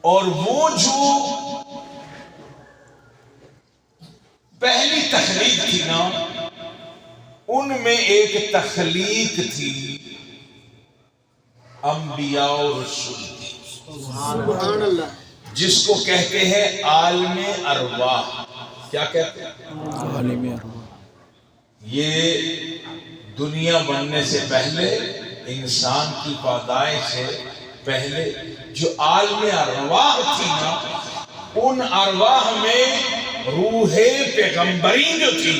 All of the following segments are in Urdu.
اور وہ جو پہلی تخلیق تھی نا، ان میں ایک تخلیق تھی انبیاء و رسول کی، سبحان اللہ، جس کو کہتے ہیں عالم ارواح۔ کیا کہتے ہیں؟ عالم ارواح۔ یہ دنیا بننے سے پہلے، انسان کی پیدائش سے پہلے جو عالم ارواح تھی نا، ان ارواح میں روح پیغمبری جو تھی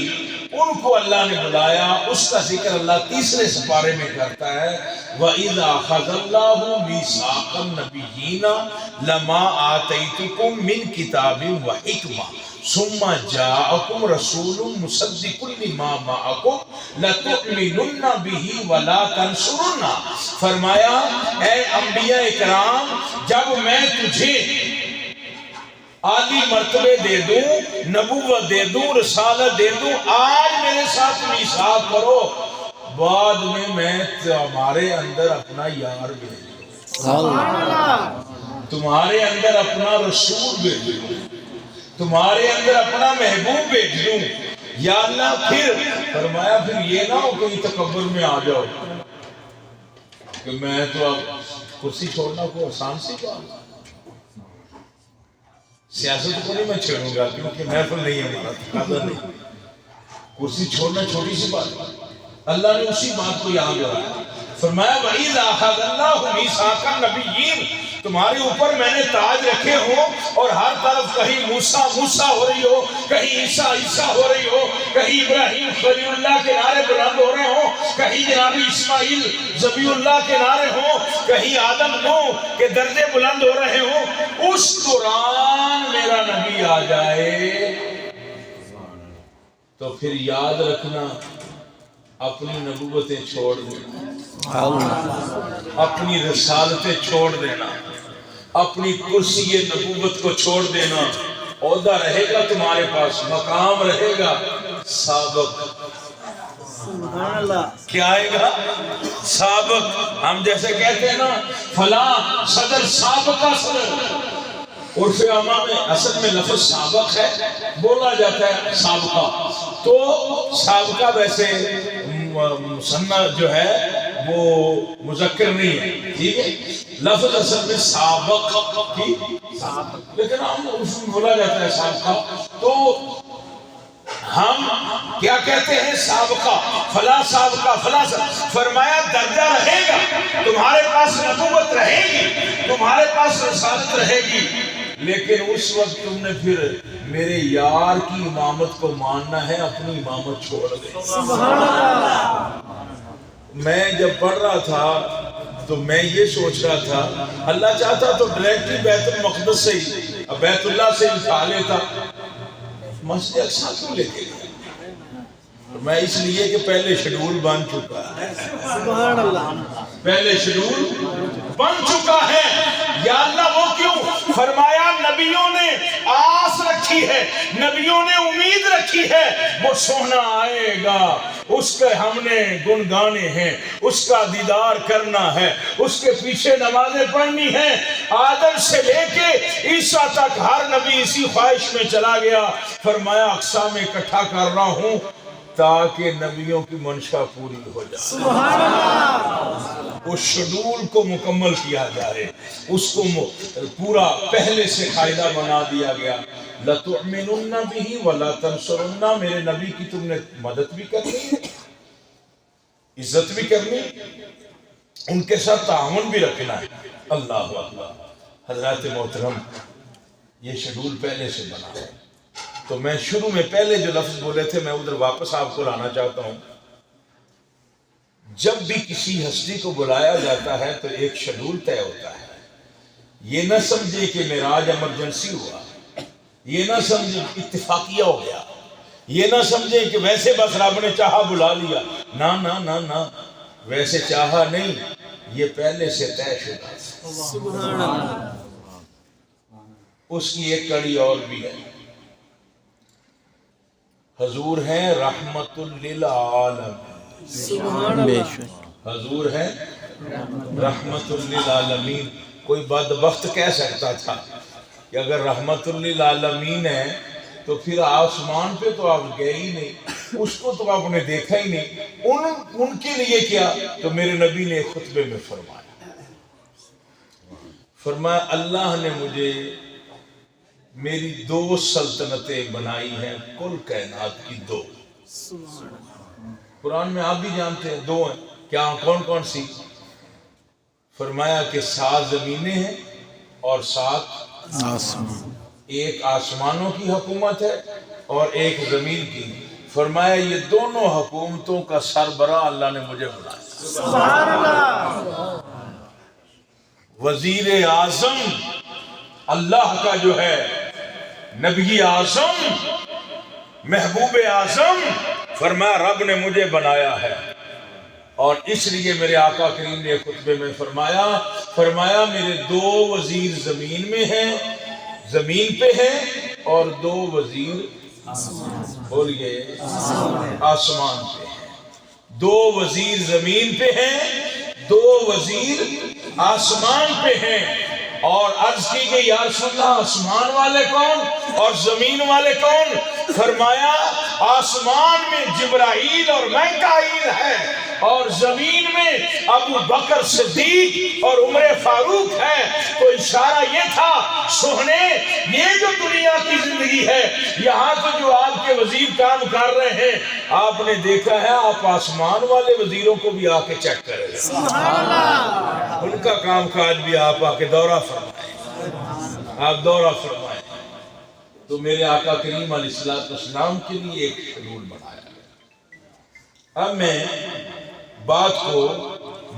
ان کو اللہ نے بلایا۔ اس کا ذکر اللہ تیسرے سپارے میں کرتا ہے، وَإِذَا أَخَذَ اللَّهُ مِيثَاقَ النَّبِيِّينَ لَمَا آتَيْتُكُم مِّن كِتَابٍ وَحِكْمَةٍ ثُمَّ جَاءَكُمْ رَسُولٌ مُصَدِّقٌ لِّمَا مَعَكُمْ لَتُؤْمِنُنَّ بِهِ وَلَا تَنصُرُنَّ۔ فرمایا اے انبیاء اکرام، جب میں تجھے عالی مرتبے دے دوں، نبوت دے دوں، رسالت دے دوں، آج میرے ساتھ میثاق کرو، بعد میں تمہارے اندر اپنا یار بھیجوں، تمہارے اندر اپنا رسول بھیجوں، تمہارے اندر اپنا محبوب بھیج دوں۔ یا اللہ، پھر فرمایا پھر یہ نہ ہو کہیں تکبر میں آ جاؤ کہ میں تو اب کرسی چھوڑنا کوئی آسان سی بات، سیاست کو نہیں میں چھیڑوں گا کیونکہ محفل نہیں ہے ہمارا، تقاضا نہیں، کرسی چھوڑنا چھوٹی سی بات۔ اللہ نے اسی بات کو یاد رکھا، فرمایا وَإِذَا أَخَذَ اللَّهُ مِيثَاقَ النَّبِيِّينَ، تمہارے اوپر میں نے تاج رکھے ہوں، اور ہر طرف کہیں موسیٰ موسیٰ ہو رہی ہو، کہیں عیسیٰ عیسیٰ ہو رہی ہو، کہیں ابراہیم خلیل اللہ کے نعرے بلند ہو رہے ہوں، کہیں جناب اسماعیل ذبیح اللہ کے نعرے ہوں، کہیں آدم نوح کے درجے بلند ہو رہے ہوں، اس دوران میرا نبی آ جائے تو پھر یاد رکھنا اپنی نبوتیں چھوڑ دینا، اپنی رسالتیں چھوڑ دینا، اپنی کرسی نبوت کو چھوڑ دینا۔ عہدہ رہے گا تمہارے پاس، مقام رہے گا، سابق سبحان اللہ، کیا آئے گا؟ سابق۔ ہم جیسے کہتے ہیں نا فلاں صدر سابقہ صدر، عرف عامہ میں اصل میں لفظ سابق ہے، بولا جاتا ہے سابقہ، تو سابقہ ویسے مثنیٰ جو ہے وہ مذکر نہیں ہے، ٹھیک ہے، لفظ اصل میں سابق کی، لیکن ہم اس میں بولا جاتا ہے سابقہ، تو ہم کیا کہتے ہیں؟ سابقہ، فلاں سابقہ، فلاں سابقہ۔ فرمایا درجہ رہے گا، تمہارے پاس نبوت رہے گی، تمہارے پاس رسالت رہے گی، لیکن اس وقت تم نے پھر میرے یار کی امامت کو ماننا ہے، اپنی امامت چھوڑ دے۔ سبحان اللہ، میں جب پڑھ رہا تھا تو میں یہ سوچ رہا تھا اللہ چاہتا تو ڈائریکٹلی بیت المقدس سے ہی، بیت اللہ سے اٹھا لیتا، مسجد اقصیٰ کیوں لے کے گیا؟ میں اس لیے کہ پہلے شیڈول بن چکا ہے، سبحان اللہ، پہلے شیڈول بن چکا ہے۔ یا اللہ وہ کیوں؟ فرمایا نبیوں نے آس رکھی ہے، نبیوں نے امید رکھی ہے، وہ سونا آئے گا، اس کے ہم نے گن گانے ہیں، اس کا دیدار کرنا ہے، اس کے پیچھے نمازیں پڑھنی ہیں۔ آدم سے لے کے عیسیٰ تک ہر نبی اسی خواہش میں چلا گیا۔ فرمایا اقصیٰ میں اکٹھا کر رہا ہوں تاکہ نبیوں کی منشا پوری ہو جائے، سبحان اللہ، اس شیڈول کو مکمل کیا جائے، اس کو پورا پہلے سے قاعدہ بنا دیا گیا۔ لَتُؤْمِنُنَّ بِهِ وَلَا تَنصُرُنَّ، میرے نبی کی تم نے مدد بھی کرنی ہے، عزت بھی کرنی، ان کے ساتھ تعاون بھی رکھنا ہے۔ اللہ اکبر۔ حضرات محترم، یہ شیڈول پہلے سے بنا ہے، تو میں شروع میں پہلے جو لفظ بولے تھے میں ادھر واپس آپ کو لانا چاہتا ہوں۔ جب بھی کسی ہستی کو بلایا جاتا ہے تو ایک شیڈول طے ہوتا ہے۔ یہ نہ سمجھے کہ معراج ایمرجنسی ہوا، یہ نہ سمجھے اتفاقیہ ہو گیا، یہ نہ سمجھے کہ ویسے بس رب نے چاہا بلا لیا، نہ نہ نہ نہ، ویسے چاہا نہیں، یہ پہلے سے طے شدہ، سبحان اللہ، اس کی ایک کڑی اور بھی ہے۔ حضور ہیں رحمت للعالمین، سبحان بے اللہ، شک، حضور ہیں رحمت للعالمین۔ کوئی بدبخت کہہ سکتا تھا کہ اگر رحمت للعالمین ہے تو پھر آسمان پہ تو آپ گئے ہی نہیں، اس کو تو آپ نے دیکھا ہی نہیں، ان کے لیے کیا؟ تو میرے نبی نے خطبے میں فرمایا اللہ نے مجھے میری 2 سلطنتیں بنائی ہیں، کل کائنات کی 2۔ قرآن میں آپ بھی جانتے ہیں 2 ہیں، کیا کون کون سی؟ فرمایا کہ 7 زمینیں ہیں اور 7 آسمان۔ ایک آسمانوں کی حکومت ہے اور ایک زمین کی۔ فرمایا یہ دونوں حکومتوں کا سربراہ اللہ نے مجھے بنایا۔ سبحان اللہ۔ وزیر اعظم اللہ کا جو ہے، نبی اعظم، محبوب اعظم، فرمایا رب نے مجھے بنایا ہے۔ اور اس لیے میرے آقا کریم نے خطبے میں فرمایا میرے 2 وزیر زمین میں ہیں، زمین پہ ہیں، اور 2 وزیر بولیے آسمان پہ ہیں۔ 2 وزیر زمین پہ ہیں، 2 وزیر آسمان پہ ہیں۔ اور عرض کی گئی یا رسول اللہ آسمان والے کون اور زمین والے کون؟ فرمایا آسمان میں جبرائیل اور میکائیل ہے، اور زمین میں ابو بکر صدیق اور عمر فاروق ہے۔ تو اشارہ یہ تھا سوہنے یہ جو دنیا کی زندگی ہے، یہاں تو جو آپ کے وزیر کام کر رہے ہیں، آپ نے دیکھا ہے آپ آسمان والے وزیروں کو بھی آ کے چیک کریں، سبحان اللہ۔ ان کا کام کاج بھی آپ آ کے دورہ فرمائیں، آپ دورہ فرمائیں۔ تو میرے آقا کریم علیہ السلام کے لیے ایک شیڈول بنایا ہے۔ اب میں بات کو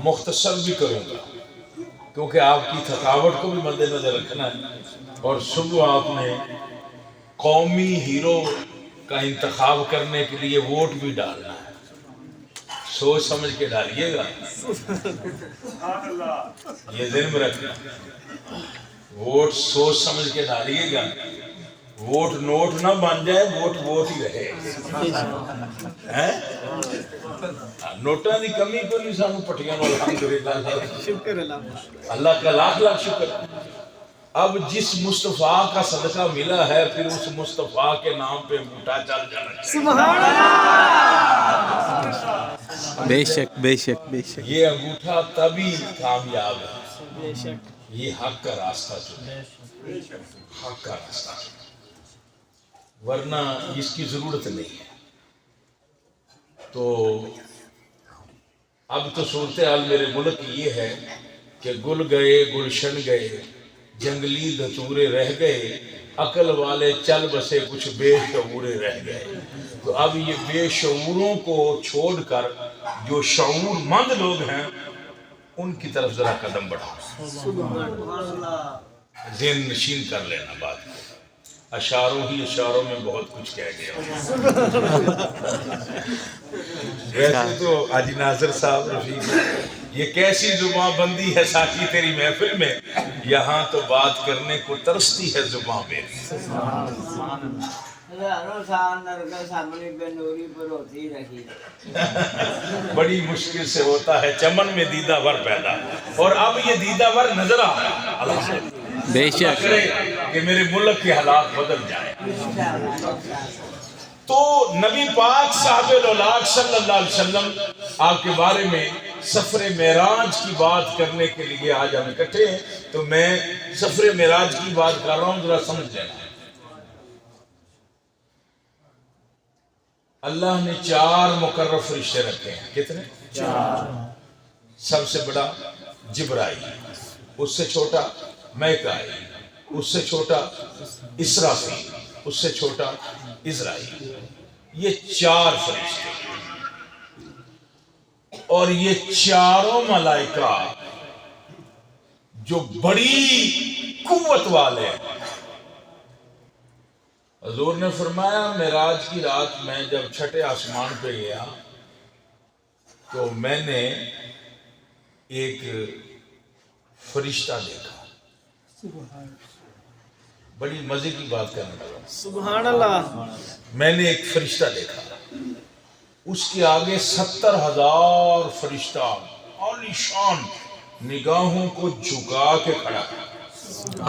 مختصر بھی کروں گا کیونکہ آپ کی تھکاوٹ کو بھی مد نظر رکھنا ہے، اور صبح آپ نے قومی ہیرو کا انتخاب کرنے کے لیے ووٹ بھی ڈالنا ہے، سوچ سمجھ کے ڈالیے گا، یہ ذہن میں رکھنا، ووٹ سوچ سمجھ کے ڈالیے گا، ووٹ نوٹ نہ بن جائے، ووٹ ہی رہے۔ نوٹاں دی کمی کو نہیں سانو پٹیاں نال الحمدللہ، شکر اللہ۔ اللہ کا لاکھ لاکھ شکر۔ اب جس مصطفیٰ کا صدقہ ملا ہے پھر اس مصطفیٰ کے نام پہ انگوٹھا چل جانا چاہیے۔ سبحان اللہ۔ بے شک بے شک بے شک۔ یہ انگوٹھا تبھی کامیاب ہے، بے شک۔ یہ حق کا راستہ چلے، حق کا راستہ چلے، ورنہ اس کی ضرورت نہیں ہے۔ تو اب تو صورتحال میرے ملک یہ ہے کہ گل گئے گلشن گئے، جنگلی دھتورے رہ گئے، عقل والے چل بسے کچھ بے شعورے رہ گئے۔ تو اب یہ بے شعوروں کو چھوڑ کر جو شعور مند لوگ ہیں ان کی طرف ذرا قدم بڑھاؤ، ذہن نشین کر لینا بات کو۔ اشاروں ہی اشاروں میں بہت کچھ کہہ گیا۔ ویسے تو حاجی ناصر صاحب رفیق، یہ کیسی زباں بندی ہے ساقی تیری محفل میں، یہاں تو بات کرنے کو ترستی ہے زباں میری۔ بڑی مشکل سے ہوتا ہے چمن میں دیدہ ور پیدا، اور اب یہ دیدہ ور نظر آ رہا ہے۔ اللہ بے شک۔ اللہ کرے کہ میرے ملک کے حالات بدل جائیں۔ تو نبی پاک صاحب الاولاق صلی اللہ علیہ وسلم آپ کے بارے میں سفر معراج کی بات کرنے کے لیے آج ہم اکٹھے ہیں، تو میں سفر معراج کی بات کر رہا ہوں، ذرا سمجھ لینا۔ اللہ نے 4 مقرر فرشتے رکھے ہیں، کتنے؟ 4۔ سب سے بڑا جبرائیل، اس سے چھوٹا میکائیل، اس سے چھوٹا اسرافیل، اس سے چھوٹا عزرائیل۔ یہ 4 فرشتے، اور یہ چاروں ملائکہ جو بڑی قوت والے ہیں۔ حضور نے فرمایا معراج کی رات میں جب 6 آسمان پہ گیا تو میں نے ایک فرشتہ دیکھا، بڑی مزے کی بات کرنے لگا۔ سبحان اللہ۔ میں نے ایک فرشتہ دیکھا، اس کے آگے 70,000 فرشتہ عالی شان نگاہوں کو جھکا کے کھڑا ہے.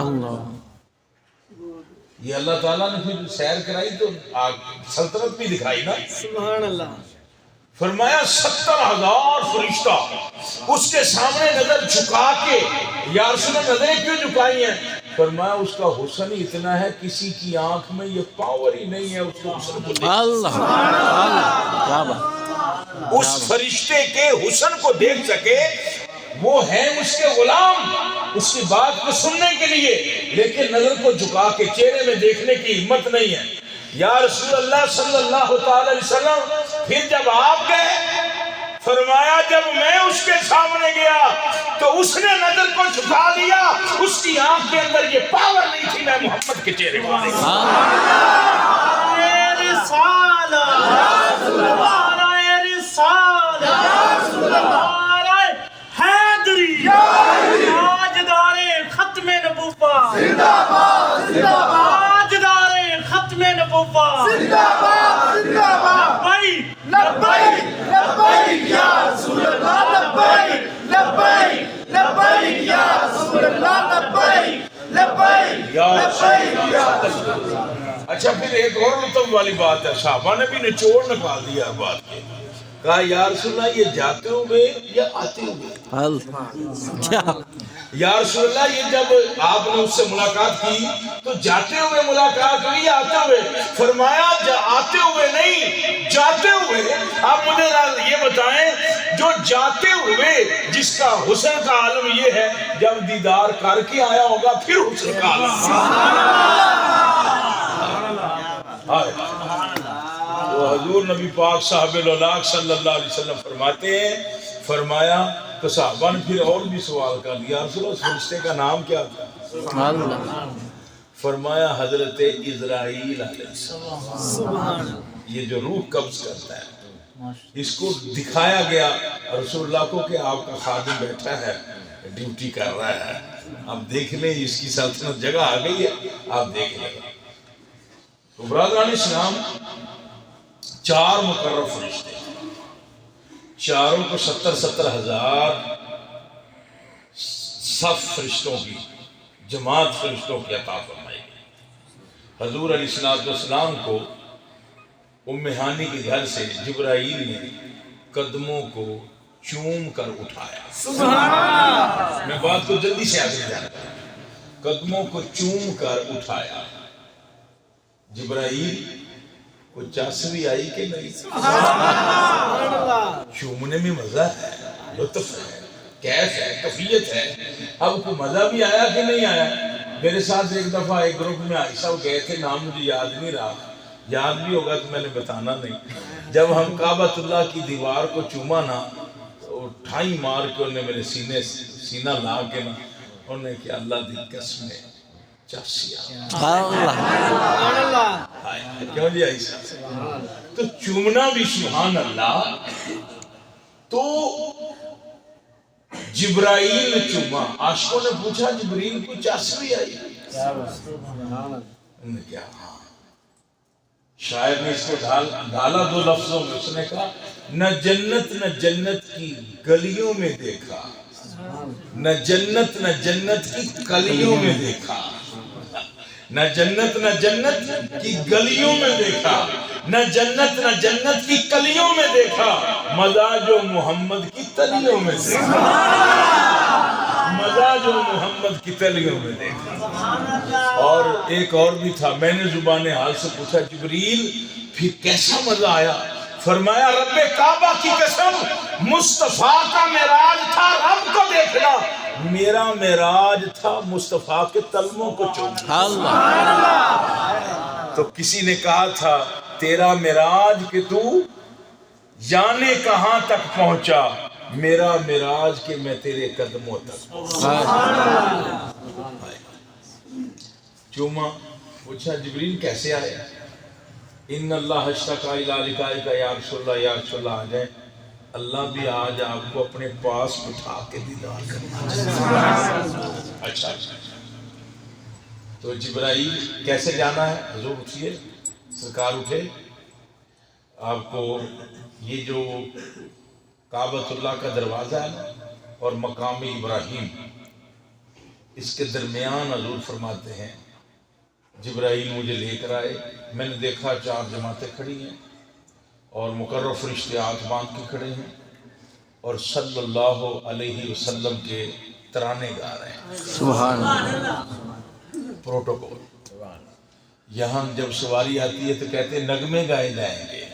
اللہ یہ اللہ تعالیٰ نے پھر سیر کرائی تو سلطنت بھی دکھائی نا. سبحان اللہ. فرمایا 70,000 فرشتہ اس کے سامنے نظر جھکا کے. یا رسول اللہ نظریں کیوں جھکائی ہیں؟ فرمایا اس کا حسن ہی اتنا ہے کسی کی آنکھ میں یہ پاور ہی نہیں ہے اس کو حسن کو دیکھ. اللہ اللہ کیا بات. اس فرشتے کے حسن کو دیکھ سکے وہ ہے اس کے غلام اس کی بات کو سننے کے لیے، لیکن نظر کو جھکا کے چہرے میں دیکھنے کی ہمت نہیں ہے. یا رسول اللہ صلی اللہ تعالی علیہ وسلم پھر جب آپ گئے فرمایا جب میں اس کے سامنے گیا تو اس نے نظر کو جھکا لیا. اس کی آنکھ کے اندر یہ پاور نہیں تھی میں محمد کے چہرے کو دیکھا. اچھا پھر ایک اور لطف والی بات ہے. صحابہ نے بھی نچوڑ نکال دیا بات کے. کہا یا رسول اللہ یہ جاتے ہوئے یا آتے ہوئے؟ اللہ کیا. یا رسول اللہ یہ جب آپ نے اس سے ملاقات کی تو جاتے ہوئے ملاقات ہوئی یا آتے ہوئے؟ فرمایا آتے ہوئے نہیں جاتے ہوئے. آپ مجھے یہ بتائیں جو جاتے ہوئے جس کا حسن کا عالم یہ ہے جب دیدار کر کے آیا ہوگا پھر حسن کا عالم. تو حضور نبی پاک صاحب الاولاق صلی اللہ علیہ وسلم فرماتے ہیں فرمایا تو صحابہ نے پھر اور بھی سوال کر لیا رسول اللہ اس فرشتے کا نام کیا تھا؟ اللہ فرمایا حضرت اسرائیل علیہ السلام. یہ جو روح قبض کرتا ہے اس کو دکھایا گیا رسول اللہ کو کہ آپ کا خادم بیٹھا ہے ڈیوٹی کر رہا ہے اب دیکھ لیں اس کی سلطنت جگہ آ گئی ہے آپ دیکھ لیں. تو برادران اسلام 4 مقرر فرشتے چاروں کو 70,000 صف فرشتوں کی جماعت فرشتوں کی عطا فرمائی گئی. حضور علیہ السلام کو ام ہانی کے گھر سے جبرائیل نے قدموں کو چوم کر اٹھایا. میں بات کو جلدی سے آگے جاتا ہوں. قدموں کو چوم کر اٹھایا. جبرائیل کو چاسوی آئی کہ نہیں؟ چومنے میں مزہ ہے لطف ہے کیف ہے کفیت ہے. اب کو مزہ بھی آیا کہ نہیں آیا؟ میرے ساتھ ایک دفعہ ایک گروپ میں عائشہ گئے تھے نام مجھے یاد نہیں رہا یاد بھی ہوگا تو میں نے بتانا نہیں. جب ہم کعبۃ اللہ کی دیوار کو چوما نا تو ٹھائی مار کے انہوں نے میرے سینہ لا کے نا انہوں نے کہ اللہ دی قسم ہے اللہ کیوں جی عائشہ تو چومنا بھی سبحان اللہ. تو جبرائیل نے چوما. عاشقوں نے پوچھا جبریل کو چاسوی آئی؟ انہوں نے کہا ہاں. شاعر نے اس کو ڈالا 2 لفظوں میں. اس نے کہا نہ جنت کی گلیوں میں دیکھا نہ جنت کی کلیوں میں دیکھا. نہ جنت کی گلیوں میں دیکھا نہ جنت کی کلیوں میں دیکھا مزہ جو محمد کی تلیوں میں دیکھا. مزہ جو محمد کی تلیوں میں دیکھا. اور ایک اور بھی تھا. میں نے زبان حال سے پوچھا جبریل پھر کیسا مزہ آیا؟ فرمایا رب کعبہ کی قسم مصطفیٰ کا معراج تھا رب کو دیکھنا میرا معراج تھا مصطفیٰ کے تلموں کو چومنا. تو کسی نے کہا تھا تیرا معراج کہ تو جانے کہاں تک پہنچا میرا معراج کہ میں تیرے قدموں تک پہنچا. چوما. پوچھا جبریل کیسے آئے؟ ان اللہ اشتاق الی لقائک یا رسول اللہ آ جائے اللہ بھی آج آپ کو اپنے پاس بٹھا کے دیدار کرنا. اچھا تو جبرائیل کیسے جانا ہے؟ حضور اٹھیے سرکار اٹھے. آپ کو یہ جو کعبۃ اللہ کا دروازہ ہے نا اور مقام ابراہیم، اس کے درمیان حضور فرماتے ہیں جبرائیل مجھے لے کر آئے، میں نے دیکھا 4 جماعتیں کھڑی ہیں اور مقرر فرشتے ہاتھ باندھ کے کھڑے ہیں اور صلی اللہ علیہ وسلم کے ترانے گا رہے ہیں، سبحان اللہ، پروٹوکول۔ یہاں جب سواری آتی ہے تو کہتے ہیں نغمے گائے جائیں گے۔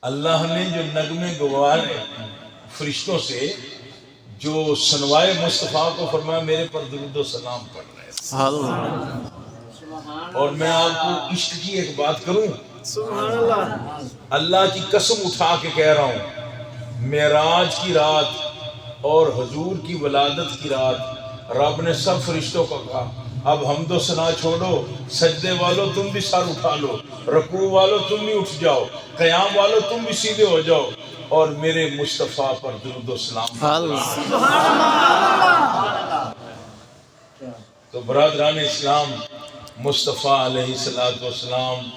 اللہ نے جو نغمے گوارے فرشتوں سے، جو سنوائے مصطفیٰ کو فرمایا میرے پر درود و سلام پڑھ رہے ہیں۔ اللہ، اور میں آپ کو عشق کی ایک بات کروں، سبحان اللہ، اللہ کی قسم اٹھا کے کہہ رہا ہوں، معراج کی رات اور حضور کی ولادت کی رات رب نے سب فرشتوں کو کہا اب حمد و ثنا چھوڑو، سجدے والوں تم بھی سر اٹھا لو، رکوع والوں تم بھی اٹھ جاؤ، قیام والوں تم بھی سیدھے ہو جاؤ اور میرے مصطفیٰ پر درود و سلام۔ اللہ، تو برادران اسلام، مصطفیٰ علیہ السلام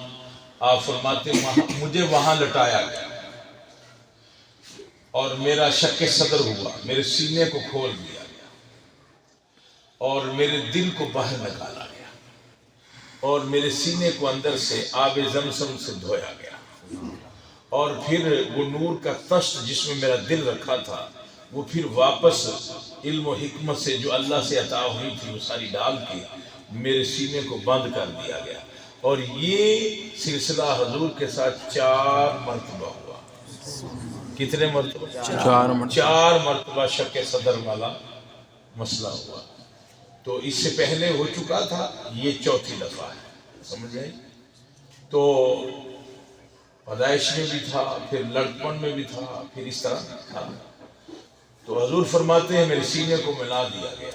آپ فرماتے مجھے وہاں لٹایا گیا اور میرا شک صدر ہوا، میرے سینے کو کھول دیا گیا اور میرے دل کو باہر نکالا گیا اور میرے سینے کو اندر سے آب زمزم سے دھویا گیا اور پھر وہ نور کا طشت جس میں میرا دل رکھا تھا وہ پھر واپس علم و حکمت سے جو اللہ سے عطا ہوئی تھی وہ ساری ڈال کے میرے سینے کو بند کر دیا گیا اور یہ سلسلہ حضور کے ساتھ 4 مرتبہ ہوا۔ کتنے مرتبہ؟ 4 مرتبہ شک صدر والا مسئلہ ہوا۔ تو اس سے پہلے ہو چکا تھا، یہ 4تھی دفعہ ہے، سمجھ گئے؟ تو پیدائش میں بھی تھا، پھر لڑکپن میں بھی تھا، پھر اس طرح تھا۔ تو حضور فرماتے ہیں میرے سینے کو ملا دیا گیا،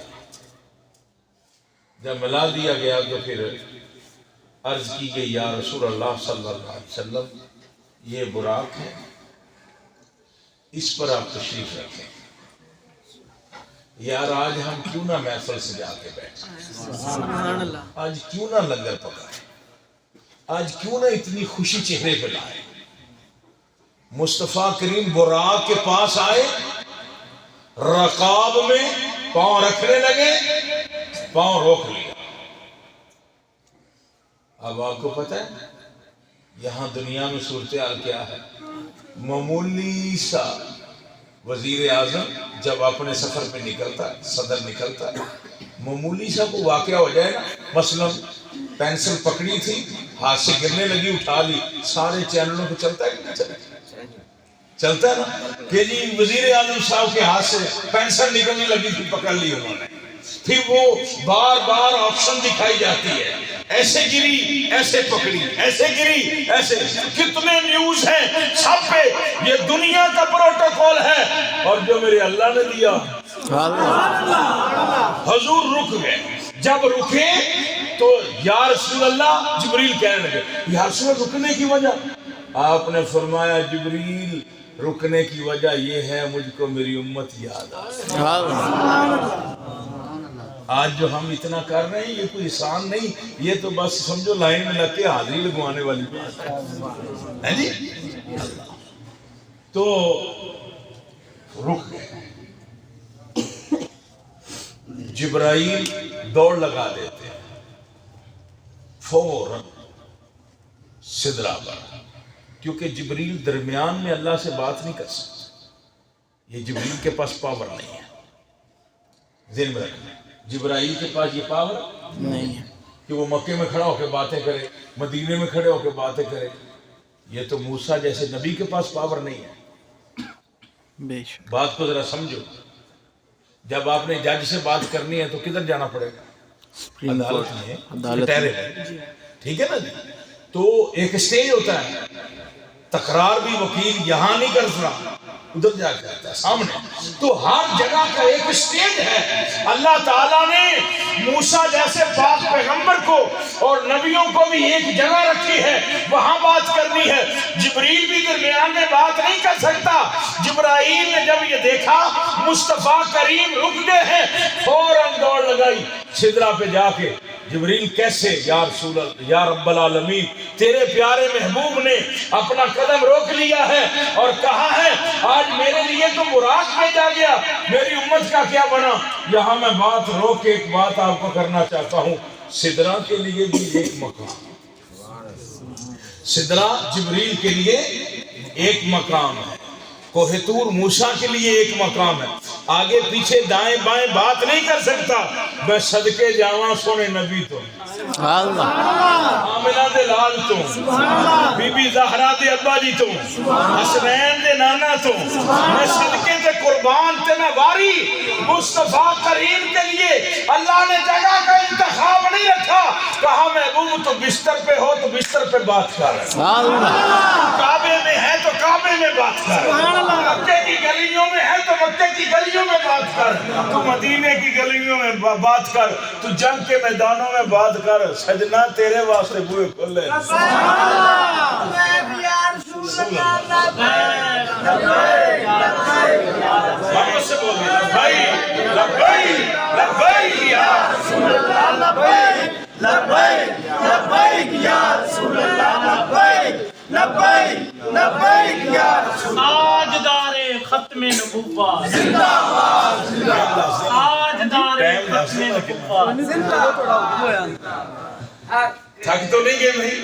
جب ملا دیا گیا تو پھر عرض کی گئی یا رسول اللہ صلی اللہ علیہ وسلم یہ براق ہے، اس پر آپ تشریف رکھیں، یار آج ہم کیوں نہ محفل سے جا کے بیٹھیں، سبحان اللہ، آج کیوں نہ لنگر پکائیں، آج کیوں نہ اتنی خوشی چہرے پہ لائیں۔ مصطفیٰ کریم براق کے پاس آئے، رقاب میں پاؤں رکھنے لگے، پاؤں روک لیا۔ اب آپ کو پتہ ہے یہاں دنیا میں صورتحال کیا ہے؟ معمولی سا وزیر اعظم جب اپنے سفر پہ نکلتا ہے، صدر نکلتا ہے، معمولی سا کو واقعہ ہو جائے نا، مثلا پینسل پکڑی تھی ہاتھ سے گرنے لگی، اٹھا لی، سارے چینلوں پہ چلتا ہے کہ نہیں چلتا؟ چلتا ہے نا کہ جی وزیر اعظم صاحب کے ہاتھ سے پینسل نکلنے لگی تھی، پکڑ لی انہوں نے، پھر وہ بار بار آپشن دکھائی جاتی ہے، ایسے گری ایسے پکڑی، ایسے گری ایسے، کتنے نیوز ہیں سب پہ، یہ دنیا کا پروٹوکول ہے اور جو میرے اللہ نے دیا۔ حضور رک گئے، جب رکے تو یا رسول اللہ، جبریل کہنے لگے یا رسول اللہ رکنے کی وجہ؟ آپ نے فرمایا جبریل رکنے کی وجہ یہ ہے مجھ کو میری امت یاد آ۔ آج جو ہم اتنا کر رہے ہیں یہ کوئی احسان نہیں، یہ تو بس سمجھو لائن میں لگ کے حاضری لگوانے والی بات ہے جی۔ تو رک گئے، جبرائیل دوڑ لگا دیتے ہیں فوراً سدرا پر، کیونکہ جبریل درمیان میں اللہ سے بات نہیں کر سکتا، یہ جبریل کے پاس پاور نہیں ہے، ذہن میں رکھنا، جبرائیل کے پاس یہ پاور نہیں ہے کہ وہ مکے میں کھڑا ہو کے باتیں کرے، مدینے میں کھڑے ہو کے باتیں کرے، یہ تو موسیٰ جیسے نبی کے پاس پاور نہیں ہے۔ بے شک، بات کو ذرا سمجھو، جب آپ نے جج سے بات کرنی ہے تو کدھر جانا پڑے گا؟ سپریم عدالت کورٹ، میں، عدالت ٹہرے میں، ٹھیک ہے نا جی؟ تو ایک سٹیج ہوتا ہے، تکرار بھی وکیل یہاں نہیں کرتا، ادھر جا کے آتا ہے سامنے، تو ہر جگہ کا ایک سٹیج ہے۔ اللہ تعالیٰ نے موسیٰ جیسے پاک پیغمبر کو اور نبیوں کو بھی ایک جگہ رکھی ہے، وہاں بات کرنی ہے۔ جبریل بھی درمیان میں بات نہیں کر سکتا۔ جبرائیل نے جب یہ دیکھا مصطفیٰ کریم رک گئے ہیں، فوراً دوڑ لگائی، سدرا پہ جا کے جبریل کیسے یا رسول اللہ یا رب العالمین، تیرے پیارے محبوب نے اپنا قدم روک لیا ہے اور کہا ہے آج میرے لیے تو براق بھیجا گیا، میری امت کا کیا بنا؟ یہاں میں بات روک کے ایک بات آپ کو کرنا چاہتا ہوں، سدرہ کے لیے بھی ایک مقام، سدرہ جبریل کے لیے ایک مقام ہے، کوہ طور موسیٰ کے لیے ایک مقام ہے، آگے پیچھے دائیں بائیں بات نہیں کر سکتا، میں صدقے جاواں سونے نبی تو آمنہ دے لال تو بی بی زہرا دے ابا جی تو حسنین دے نانا تو میں صدقے دے قربان تے میں واری مصطفیٰ کریم کے لیے اللہ نے جگہ کا انتخاب نہیں رکھا، کہا محبوب تو بستر پہ ہو تو بستر پہ بات کر، کعبے میں ہے تو کعبے میں بات کر، مکے کی گلیوں میں ہے تو مکے کی گلیوں میں بات کر، تو مدینے کی گلیوں میں بات کر، تو جنگ کے میدانوں میں بات کر، سجنا تیرے واسطے بوئے کھلے۔ محمد سے بولے لبیک لبیک لبیک یا رسول اللہ، لبیک لبیک لبیک یا رسول اللہ، لبیک لبیک لبیک یا رسول اللہ۔ تاجدار ختم نبوت زندہ باد زندہ باد، تاجدار ختم نبوت۔ تھک تو نہیں گئے بھائی؟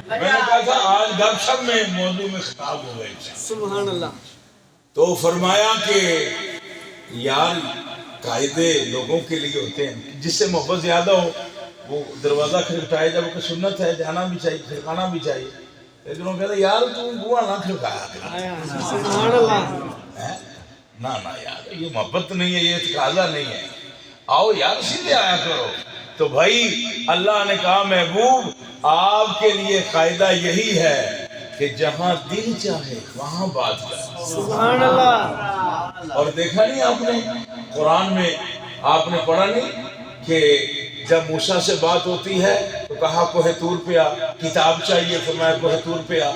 میں نے کہا تھا آج گپ شپ میں موضوع میں خطاب ہو گئے، سبحان اللہ۔ تو فرمایا کہ یار قاعدے لوگوں کے لیے ہوتے ہیں، جس سے محبت زیادہ ہو وہ دروازہ کھٹکھٹائے، جب کہ سنت ہے جانا بھی چاہیے کھٹکانا بھی چاہیے، لیکن وہ کہتے ہیں یار تم بوا نہ کھٹکایا کرو، سبحان اللہ۔ نہ یار یہ محبت نہیں ہے، یہ تقاضا نہیں ہے، آؤ یار سیدھے آیا کرو۔ تو بھائی اللہ نے کہا محبوب آپ کے لیے قاعدہ یہی ہے کہ جہاں دل چاہے وہاں بات کرو، سبحان اللہ۔ اور دیکھا نہیں آپ نے قرآن میں، آپ نے پڑھا نہیں کہ جب موسیٰ سے بات ہوتی ہے تو کہا کوہ طور پہ آ، کتاب چاہیے فرمایا کوہ طور پہ آ،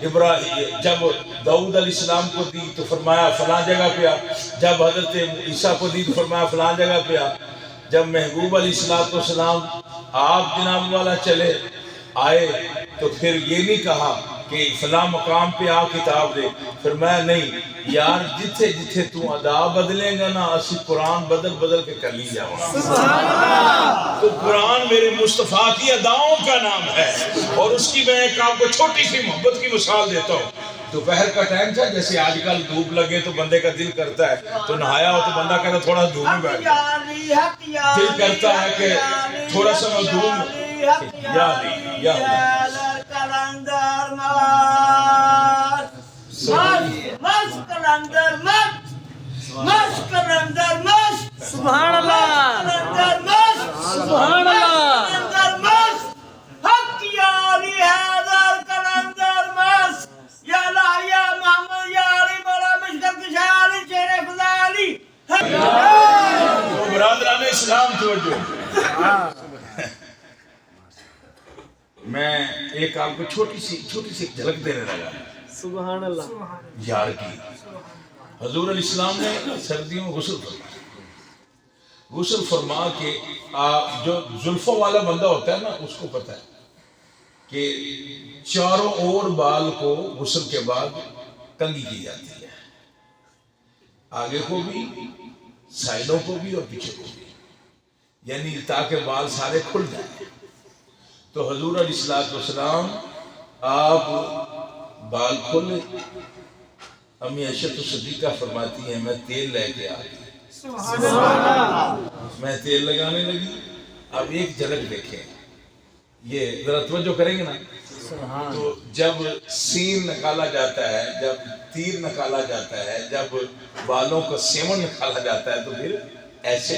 ابراہیم جب داؤد علیہ السلام کو دی تو فرمایا فلاں جگہ پہ آ، جب حضرت عیسیٰ کو دی تو فرمایا فلاں جگہ پہ آ، جب محبوب علیہ السلام آپ جناب والا چلے آئے تو پھر یہ نہیں کہا کہ فلاں مقام پہ آ کتاب دے، فرمایا نہیں یار جتھے جتھے تو ادا بدلیں گا نا اسی قرآن بدل بدل کے کر لی جاؤں گا۔ تو قرآن میرے مصطفیٰ کی اداؤں کا نام ہے، اور اس کی میں ایک آپ کو چھوٹی سی محبت کی مثال دیتا ہوں۔ دوپہر کا ٹائم تھا، جیسے آج کل دھوپ لگے تو بندے کا دل کرتا ہے، تو نہایا ہو تو بندہ کہتا تھوڑا دھوپ میں بیٹھ جائے، دل کرتا ہے کہ تھوڑا سا میں دھوپ یا علی یا اللہ کلندر مست کلندر مست مست کلندر مست سبحان اللہ۔ کلندر مست سبحان اللہ۔ کلندر مست حق یا علی حیدر کلندر مست یا اللہ یا محمد یا علی بڑا مشکل کشا علی چہرے خدا علی۔ تو برادران اسلام توجہ، میں ایک آپ کو چھوٹی سی ایک جھلک دینے لگا سبحان اللہ۔ یار کی حضور علیہ السلام نے سردیوں میں غسل فرمایا، غسل فرما کے جو زلفوں والا بندہ ہوتا ہے نا اس کو پتہ ہے کہ چاروں اور بال کو غسل کے بعد کنگھی کی جاتی ہے، آگے کو بھی سائڈوں کو بھی اور پیچھے کو بھی، یعنی تاکہ بال سارے کھل جائیں۔ تو حضور علیہ السلام آپ بال کھولے، امی عائشہ صدیقہ فرماتی ہیں میں تیل لے کے آ گئی، میں تیل لگانے لگی۔ اب ایک جھلک دیکھیں، یہ ذرا توجہ کریں گے نا، تو جب سین نکالا جاتا ہے، جب تیر نکالا جاتا ہے، جب بالوں کا سیون نکالا جاتا ہے تو پھر ایسے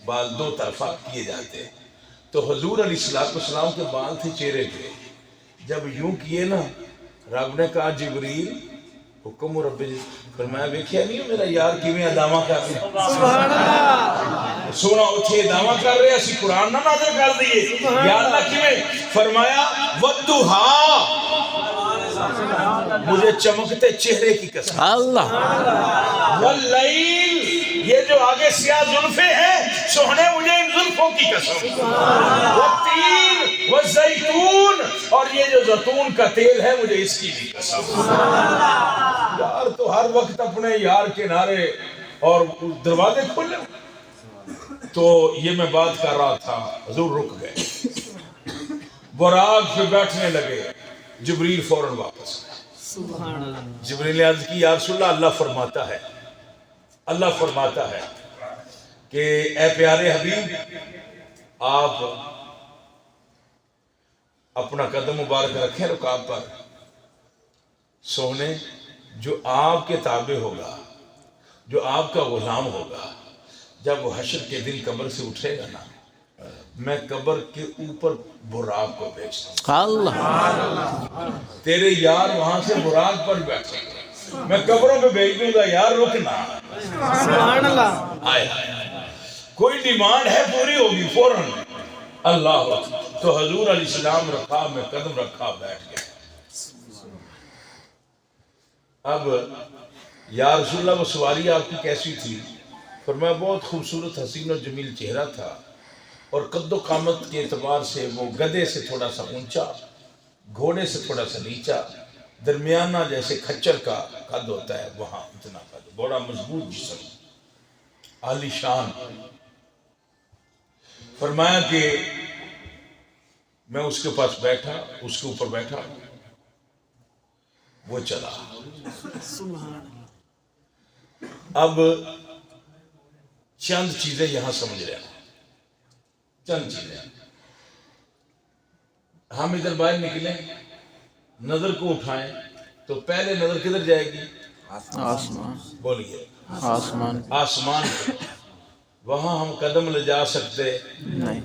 بال دو طرفہ کیے جاتے ہیں۔ تو حضور علیہ السلام کے بال تھے چہرے پہ، جب یوں کیے نا رب نے کہا جبریل حکم و رب، فرمایا ویکھیا نہیں میرا یار کیویں اداواں کر رہے، سبحان اللہ۔ سونا اتھے اداواں کر رہے اسی قرآن نہ نازل کر دیے، یا اللہ کیویں؟ فرمایا والضحیٰ، مجھے چمکتے چہرے کی قسم، اللہ واللیل، یہ جو آگے سیاہ زلفیں ہیں سوہنے مجھے ان زلفوں میٹھوں کی قسم، والتین والزیتون، اور یہ جو زیتون کا تیل ہے مجھے اس کی بھی قسم۔ یار تو ہر وقت اپنے یار کے نعرے اور دروازے کھولے۔ تو یہ میں بات کر رہا تھا، حضور رک گئے، براق پہ بیٹھنے لگے، جبریل فوراً واپس آئے۔ سبحان اللہ۔ جبریل نے عرض کی یا رسول اللہ فرماتا ہے، اللہ فرماتا ہے کہ اے پیارے حبیب، آپ اپنا قدم مبارک رکھیں رکاب پر، سونے جو آپ کے تابع ہوگا، جو آپ کا غلام ہوگا، جب وہ حشر کے دن قبر سے اٹھے گا نا، میں قبر کے اوپر براق کو بھیجتا ہوں۔ اللہ تیرے یار وہاں سے براق پر بیٹھے گا، میں قبروں پہ بھیج دوں گا، یار رکنا۔ سبحان اللہ۔ آئے آئے، کوئی ڈیمانڈ ہے پوری ہوگی فوراً۔ اللہ اکبر۔ تو حضور علیہ السلام رکھا، میں قدم رکھا، بیٹھ گیا۔ اب یا رسول اللہ وہ سواری آپ کی کیسی تھی؟ فرمایا بہت خوبصورت حسین و جمیل چہرہ تھا، اور قد و قامت کے اعتبار سے وہ گدھے سے تھوڑا سا اونچا، گھوڑے سے تھوڑا سا نیچا، درمیانہ جیسے کھچر کا قد ہوتا ہے وہاں اتنا قد، بڑا مضبوط جسم، عالی شان۔ فرمایا کہ میں اس کے پاس بیٹھا، اس کے اوپر بیٹھا، وہ چلا۔ اب چند چیزیں یہاں سمجھ رہے ہیں، چند چیزیں۔ ہم ادھر باہر نکلیں، نظر کو اٹھائیں تو پہلے نظر کدھر جائے گی؟ آسمان، بولیے، آسمان آسمان پہ۔ وہاں ہم قدم لے جا سکتے؟ نہیں،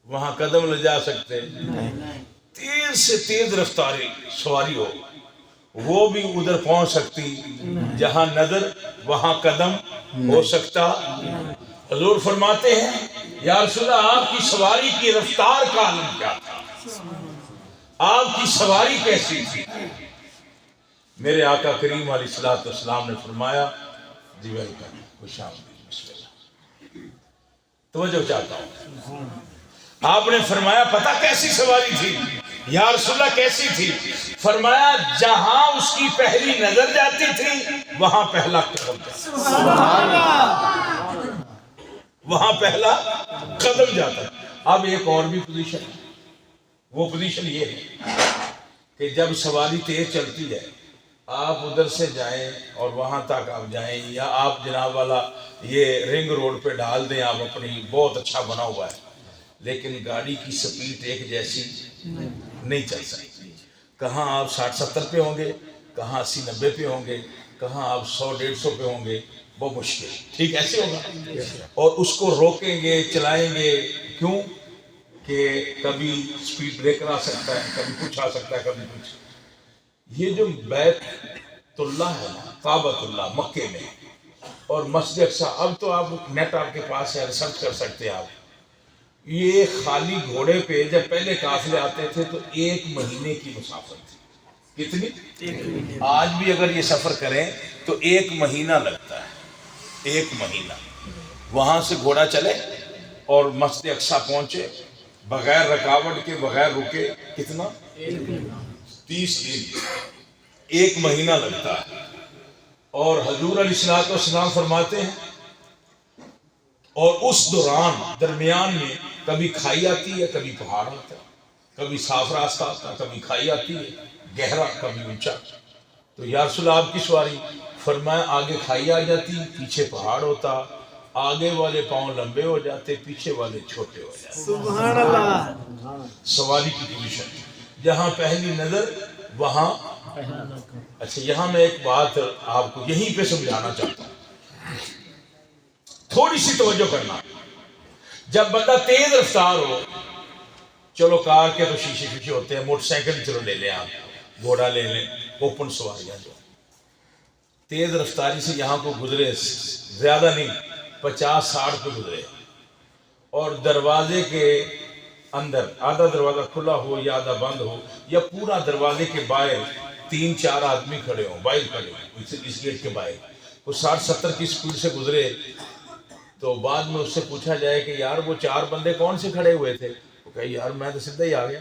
وہاں قدم لے جا سکتے؟ نہیں، تیز سے تیز رفتاری سواری ہو وہ بھی ادھر پہنچ سکتی جہاں نظر وہاں قدم ہو سکتا؟ حضور فرماتے ہیں یا رسول اللہ آپ کی سواری کی رفتار کا عالم کیا تھا؟ آپ کی سواری کیسی تھی؟ میرے آقا کریم علیہ السلام نے فرمایا جی ویلکم، خوش آمدید، بسم اللہ۔ توجہ چاہتا ہوں، آپ نے فرمایا پتہ کیسی سواری تھی؟ یا رسول اللہ کیسی تھی؟ فرمایا جہاں اس کی پہلی نظر جاتی تھی وہاں پہلا قدم جاتا، وہاں پہلا قدم جاتا۔ اب ایک اور بھی پوزیشن ہے، وہ پوزیشن یہ ہے کہ جب سواری تیز چلتی ہے، آپ ادھر سے جائیں اور وہاں تک آپ جائیں، یا آپ جناب والا یہ رنگ روڈ پہ ڈال دیں، آپ اپنی بہت اچھا بنا ہوا ہے، لیکن گاڑی کی سپیڈ ایک جیسی نہیں چل سکتی۔ کہاں آپ 60-70 پہ ہوں گے، کہاں 80-90 پہ ہوں گے، کہاں آپ 100-150 پہ ہوں گے، بہت مشکل، ٹھیک ایسے ہوگا۔ اور اس کو روکیں گے، چلائیں گے، کیوں کہ کبھی سپیڈ بریکر آ سکتا ہے، کبھی کچھ آ سکتا ہے، کبھی کچھ۔ یہ جو بیت اللہ ہے نا، کعبۃ اللہ مکے میں، اور مسجد اقصی، اب تو آپ نیٹ آپ کے پاس ہے، ریسرچ کر سکتے ہیں آپ۔ یہ خالی گھوڑے پہ جب پہلے قافلے آتے تھے تو 1 مہینے کی مسافت تھی۔ کتنی؟ آج بھی اگر یہ سفر کریں تو 1 مہینہ لگتا ہے، 1 مہینہ۔ وہاں سے گھوڑا چلے اور مسجد اقصی پہنچے بغیر رکاوٹ کے، بغیر رکے، کتنا؟ 30 دن، 1 مہینہ لگتا ہے۔ اور حضور علیہ السلام فرماتے ہیں اور اس دوران درمیان میں کبھی کھائی آتی ہے، کبھی پہاڑ آتا ہے، کبھی صاف راستہ آتا ہے، کبھی کھائی آتی ہے گہرا، کبھی اونچا۔ تو یا رسول اللہ آپ کی سواری؟ فرمایا آگے کھائی آ جاتی، پیچھے پہاڑ ہوتا، آگے والے پاؤں لمبے ہو جاتے، پیچھے والے چھوٹے ہو جاتے۔ سبحان اللہ۔ سواری کی پوزیشن جہاں پہلی نظر وہاں۔ اچھا یہاں میں ایک بات آپ کو یہیں پہ سمجھانا چاہتا ہوں، تھوڑی سی توجہ کرنا۔ جب بندہ تیز رفتار ہو، چلو کار کے تو شیشے ہوتے ہیں، موٹر سائیکل چلو لے لیں، آپ گھوڑا لے لیں، اوپن سواریاں جو تیز رفتاری سے یہاں کو گزرے، زیادہ نہیں 50-60 پہ گزرے، اور دروازے کے اندر آدھا دروازہ کھلا ہو یا آدھا بند ہو، یا پورا دروازے کے باہر 3-4 آدمی کھڑے ہوں، باہر کھڑے ہوں اس گیٹ کے باہر، وہ 60-70 کی سپیڈ سے گزرے تو بعد میں اس سے پوچھا جائے کہ یار وہ 4 بندے کون سے کھڑے ہوئے تھے؟ وہ کہے یار میں تو سیدھا ہی آ گیا،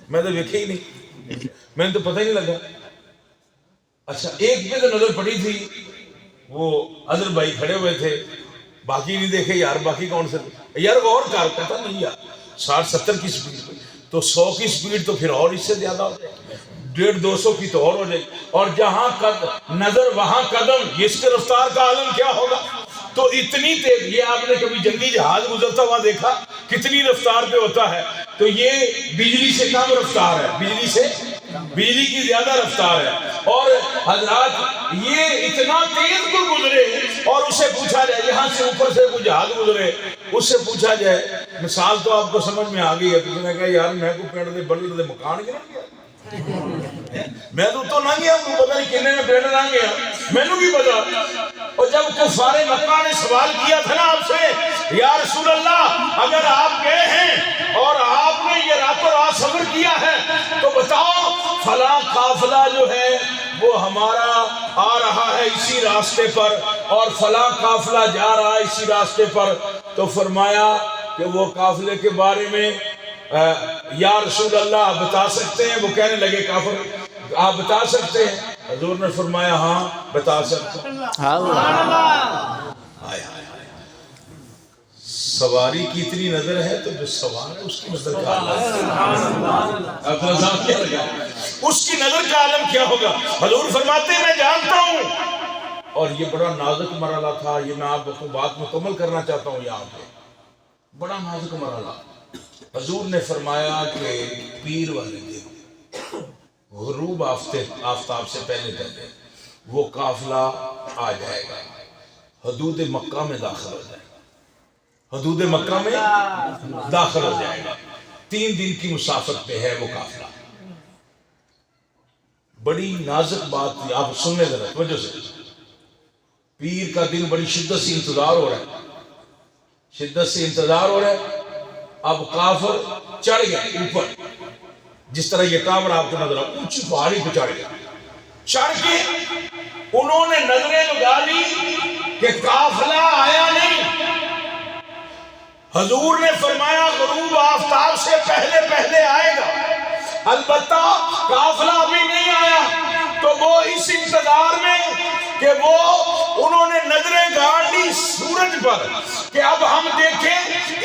میں تو دیکھے ہی نہیں، میں نے تو پتہ ہی نہیں لگا۔ اچھا ایک پہ تو نظر پڑی تھی، وہ اظہر بھائی کھڑے ہوئے تھے، باقی نہیں دیکھے یار باقی کون سے تھے؟ یار غور کر، پتہ نہیں یار 60-70 کی سپیڈ پہ، تو 100 کی سپیڈ تو پھر اور اس سے زیادہ ہو جائے، 150-200 کی تو اور ہو جائے، اور جہاں نظر وہاں قدم، اس کے رفتار کا عالم کیا ہوگا؟ تو اتنی تیز، یہ آپ نے کبھی جنگی جہاز گزرتا ہوا دیکھا کتنی رفتار پہ ہوتا ہے؟ تو یہ بجلی سے کم رفتار ہے، بجلی کی زیادہ رفتار ہے۔ اور حضرات یہ اتنا تیز کو گزرے، اور اسے پوچھا جائے یہاں سے اوپر سے کوئی جہاز گزرے، اس سے پوچھا جائے، مثال تو آپ کو سمجھ میں آ گئی ہے، تو اس نے کہا یار میں کو پینڈ دے بڑے دے مکان گرا گیا، میں تو نہ گیا، تو پتہ نہیں کنے میں پینڈ نہ گیا، میں نے بھی پتا۔ اور جب کفار مکہ نے سوال کیا تھا نا آپ سے، یا رسول اللہ اگر آپ گئے ہیں اور آپ نے یہ راتوں رات سفر کیا ہے تو بتاؤ فلاں قافلہ جو ہے وہ ہمارا آ رہا ہے اسی راستے پر، اور فلاں قافلہ جا رہا ہے اسی راستے پر، تو فرمایا کہ وہ قافلے کے بارے میں یا رسول اللہ آپ بتا سکتے ہیں؟ وہ کہنے لگے کافر آپ بتا سکتے ہیں؟ حضور نے فرمایا ہاں بتا سکتے ہیں۔ سواری کی اتنی نظر ہے تو جو سوار ہے اس کی نظر کا عالم کیا لگا، اس کی نظر کا عالم کیا ہوگا؟ حضور فرماتے ہیں میں جانتا ہوں، اور یہ بڑا نازک مرحلہ تھا، یہ میں آپ کو بات مکمل کرنا چاہتا ہوں یہاں پہ، بڑا نازک مرحلہ۔ حضور نے فرمایا کہ پیر والے دن غروب آفتاب سے پہلے وہ قافلہ آ جائے گا، حدود مکہ میں داخل ہو جائے گا، حدود مکہ میں داخل ہو جائے گا، 3 دن کی مسافت پہ ہے وہ قافلہ۔ بڑی نازک بات تھی، آپ سننے ذرا توجہ سے۔ پیر کا دن بڑی شدت سے انتظار ہو رہا ہے، شدت سے انتظار ہو رہا ہے۔ اب کافر چڑھ گئے اوپر، جس طرح یہ ٹاور آپ کو نظر آ اونچی پہاڑی پہ چڑھ گیا، چڑھ کے انہوں نے نظریں لگا لی کہ قافلہ آیا نہیں۔ حضور نے فرمایا غروب آفتاب سے پہلے پہلے آئے گا، البتہ قافلہ ابھی نہیں آیا۔ تو وہ اس انتظار میں کہ وہ انہوں نے نظریں گاڑ لی سورج پر کہ اب ہم دیکھیں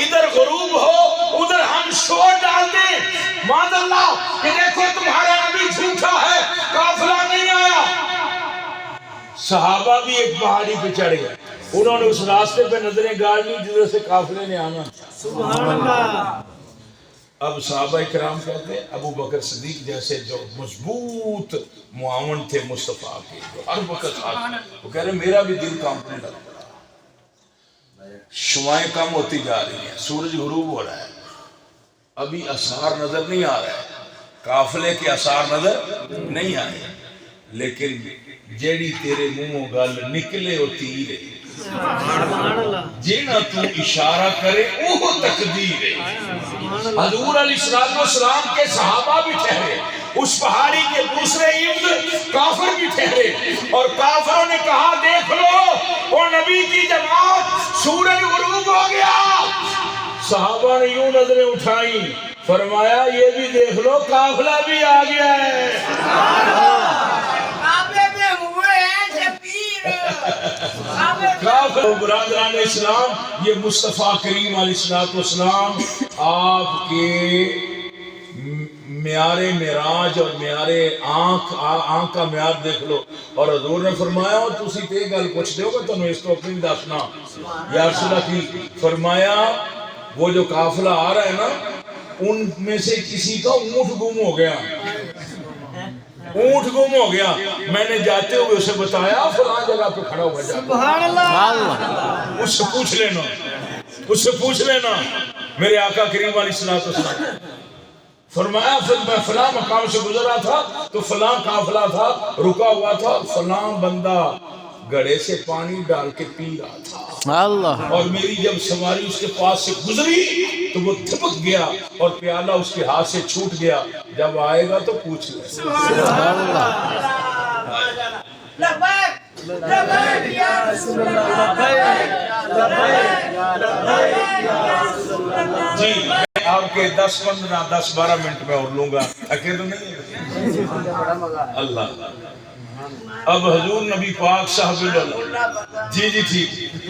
ادھر غروب ہو ادھر ہم شور ڈال دیں، معاذ اللہ کہ دیکھو تمہارا نبی جھوٹا ہے، قافلہ نہیں آیا۔ صحابہ بھی ایک پہاڑی پہ چڑھ گئے، انہوں نے اس راستے پہ نظریں گاڑ لی جدھر سے قافلے نے آنا۔ سبحان اللہ۔ اب صحابہ کرام کہتے ہیں ابو بکر صدیق جیسے جو مضبوط معاون تھے مصطفیٰ کے، جو ہر وقت وہ کہہ رہے میرا بھی دل کانپنے لگا، شعائیں کم ہوتی جا رہی ہیں، سورج غروب ہو رہا ہے، ابھی اثار نظر نہیں آ رہا ہے، قافلے کے اثار نظر نہیں آئے، لیکن جیڑی تیرے منہ گل نکلے او تیر جینا تو اشارہ کرے وہ تقدیر ہے۔ حضور علیہ السلام کے صحابہ بھی ٹھہرے، اس پہاڑی کے دوسرے ارد کافر بھی ٹھہرے، اور کافروں نے کہا دیکھ لو وہ نبی کی جماعت سورج غروب ہو گیا۔ صحابہ نے یوں نظریں اٹھائیں، فرمایا یہ بھی دیکھ لو قافلہ بھی آ گیا ہے۔ برادران اسلام، یہ مصطفیٰ کریم علیہ السلام آپ کے معیار معراج اور معیار آنکھ کا معیار دیکھ لو۔ اور حضور نے فرمایا تسی تے گل پوچھ دیو گے تمہیں اس تو اپنی دسنا یا رسول اللہ کی، فرمایا وہ جو قافلہ آ رہا ہے نا ان میں سے کسی کا اونٹ گم ہو گیا، اونٹ گم ہو گیا، میں نے جاتے ہوئے اسے بتایا فلاں جگہ پہ کھڑا ہوا جاتا، سبحان اللہ، اس سے پوچھ لینا، اس سے پوچھ لینا میرے آقا کریم علیہ السلام۔ فرمایا پھر میں فلاں مقام سے گزر رہا تھا تو فلاں قافلہ تھا رکا ہوا تھا، فلاں بندہ گڑھے سے پانی ڈال کے پی رہا تھا، اللہ، اور میری جب سواری اس کے پاس سے گزری تو وہ تھپک گیا اور پیالہ اس کے ہاتھ سے چھوٹ گیا، جب آئے گا تو پوچھ لے۔ لبیک یا رسول اللہ جی میں آپ کے 10-15-10-12 منٹ میں اور لوں گا، اکیلے نہیں ہے اللہ۔ اب حضور نبی پاک صاحب اللہ، جی ٹھیک،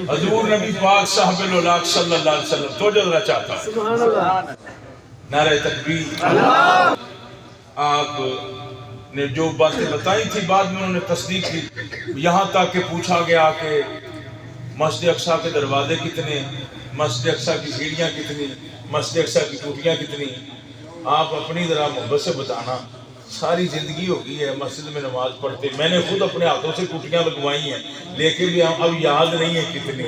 حضور نبی پاک صاحب اللہ صلی اللہ علیہ وسلم تو جو ذرا چاہتا ہوں نعرہ تکبیر۔ آپ نے جو باتیں بتائی تھی بعد میں انہوں نے تصدیق کی، یہاں تک کہ پوچھا گیا کہ مسجد اقصیٰ کے دروازے کتنے، مسجد اقصیٰ کی سیڑھیاں کتنی، مسجد اقصیٰ کی ٹوٹیاں کتنی۔ آپ اپنی ذرا محبت سے بتانا، ساری زندگی ہو گئی ہے مسجد میں نماز پڑھتے، میں نے خود اپنے ہاتھوں سے ٹوٹیاں لگوائی ہیں لیکن بھی اب یاد نہیں ہے کتنی،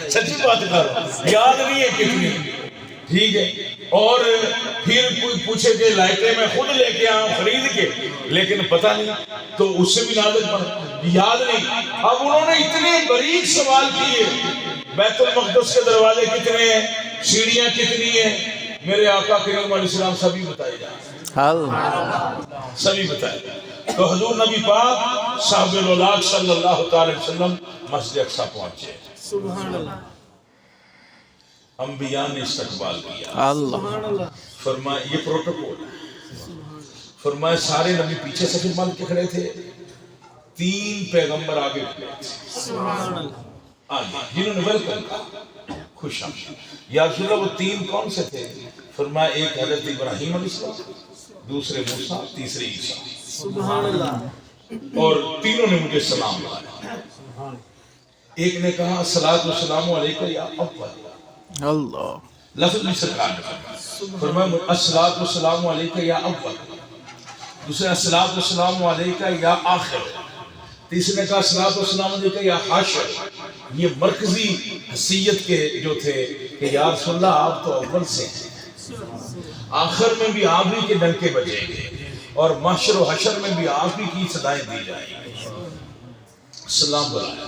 سچی بات کر یاد نہیں ہے کتنی، ٹھیک ہے۔ اور پھر کوئی پوچھے کہ لائٹیں میں خود لے کے آؤں خرید کے، لیکن پتہ نہیں، تو اس سے بھی نازک پر یاد نہیں۔ اب انہوں نے اتنے باریک سوال کیے، بیت المقدس کے دروازے کتنے ہیں، سیڑھیاں کتنی ہیں، میرے آقا کریم علیہ السلام سبھی بتائے جائیں، سبھی بتائے جائیں۔ تو حضور نبی پاک صاحب الولاد صلی اللہ تعالی وسلم مسجد اقصیٰ پہنچے، سبحان اللہ، انبیاء نے استقبال کیا، سبحان اللہ، فرمایا یہ پروٹوکول ہے، فرمایا سارے نبی پیچھے سے بن کے کھڑے تھے، 3 پیغمبر آگے کھڑے تھے، سبحان اللہ، آگے جنہوں نے ویلکم کہا، خوش آمدید۔ یا رسول اللہ وہ 3 کون سے تھے؟ فرمایا ایک حضرت ابراہیم علیہ السلام، دوسرے موسیٰ، تیسرے عیسیٰ، سبحان اللہ، اور تینوں نے مجھے سلام لگایا۔ ایک نے کہا الصلاۃ والسلام علیک یا اول، اللہ، لفظ بھی سرکار نے فرمایا الصلاۃ والسلام علیک یا اول، دوسرے الصلاۃ والسلام علیک یا آخر، تیسرے نے کہا الصلاۃ والسلام علیک یا حاشر۔ یہ مرکزی حیثیت کے جو تھے کہ یا رسول اللہ آپ تو اول سے ہیں، آخر میں بھی آپ ہی کے ڈنکے بجیں گے اور محشر و حشر میں بھی آپ ہی کی صدائیں دی جائیں گی۔ سلام بلایا،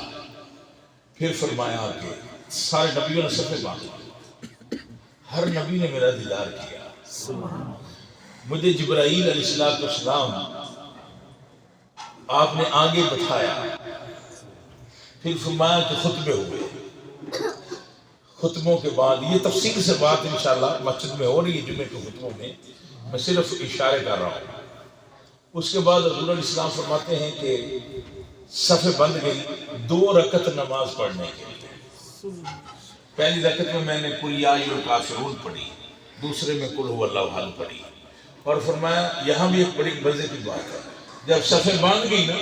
پھر فرمایا کہ سارے نبیوں نے صفحے باندھے، ہر نبی نے میرا دیدار کیا، مجھے جبرائیل علیہ السلام آپ نے آگے بٹھایا، پھر فرمایا کہ خطبے ہوئے، خطبوں کے بعد یہ تفصیل سے بات انشاءاللہ مسجد میں ہو رہی ہے جمعے کے خطبوں میں، میں صرف اشارے کر رہا ہوں۔ اس کے بعد حضور علیہ السلام فرماتے ہیں کہ صفحے بند گئی 2 رکعت نماز پڑھنے کے لیے۔ پہلی رکعت میں نے قل یا ایھا الکافرون پڑھی، دوسرے میں قل ھو اللہ احد پڑھی، اور فرمایا یہاں بھی ایک بڑی مزے کی بات ہے، جب صفحے بند گئی نا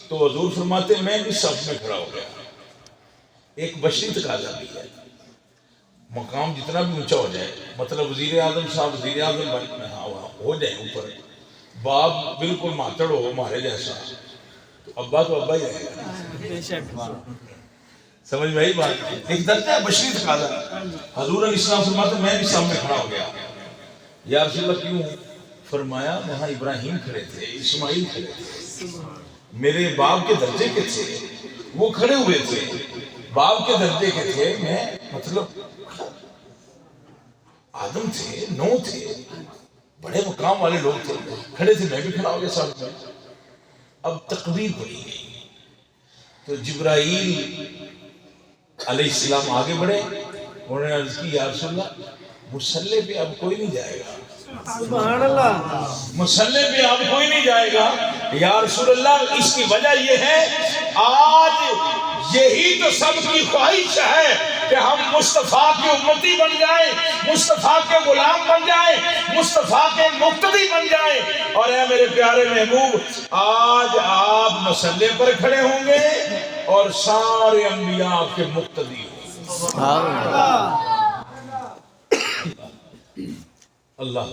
تو حضور فرماتے ہیں میں بھی صف میں کھڑا ہو گیا۔ ایک بشری تقاضا بھی ہے، مقام جتنا بھی اونچا ہو جائے، مطلب وزیر اعظم صاحب وزیر اعظم ہو جائے اوپر، باپ بالکل ماتڑ ہو ہمارے جیسا، تو ابا ہی رہے گا، بے شک، سمجھ میں آئی بات؟ ایک درجہ ہے بشری تقاضا۔ حضور علیہ السلام فرماتے ہیں میں بھی سامنے کھڑا ہو گیا، یا رسول اللہ کیوں؟ فرمایا وہاں ابراہیم کھڑے تھے، اسماعیل کھڑے تھے، میرے باپ کے درجے کے تھے، وہ کھڑے ہوئے تھے، باپ کے درجے کے تھے، میں مطلب آدم تھے، نوح تھے، بڑے مقام والے لوگ تھے، کھڑے تھے، میں بھی کھڑا ہو گیا ساتھ میں۔ اب تقریر پڑھی گئی تو جبرائیل علیہ السلام آگے بڑھے، انہوں نے عرض کی یا رسول اللہ مصلی پہ اب کوئی نہیں جائے گا، سبحان اللہ، مصلی پہ اب کوئی نہیں جائے گا یا رسول اللہ۔ اس کی وجہ یہ ہے آج یہی تو سب کی خواہش ہے کہ ہم مصطفیٰ کی امتی بن جائیں، مصطفیٰ کے غلام بن جائیں، مصطفیٰ کے مقتدی بن جائیں۔ اور اے میرے پیارے محبوب، آج آپ مصلی پر کھڑے ہوں گے اور سارے انبیاء آپ کے مقتدی ہوں گے۔ اللہ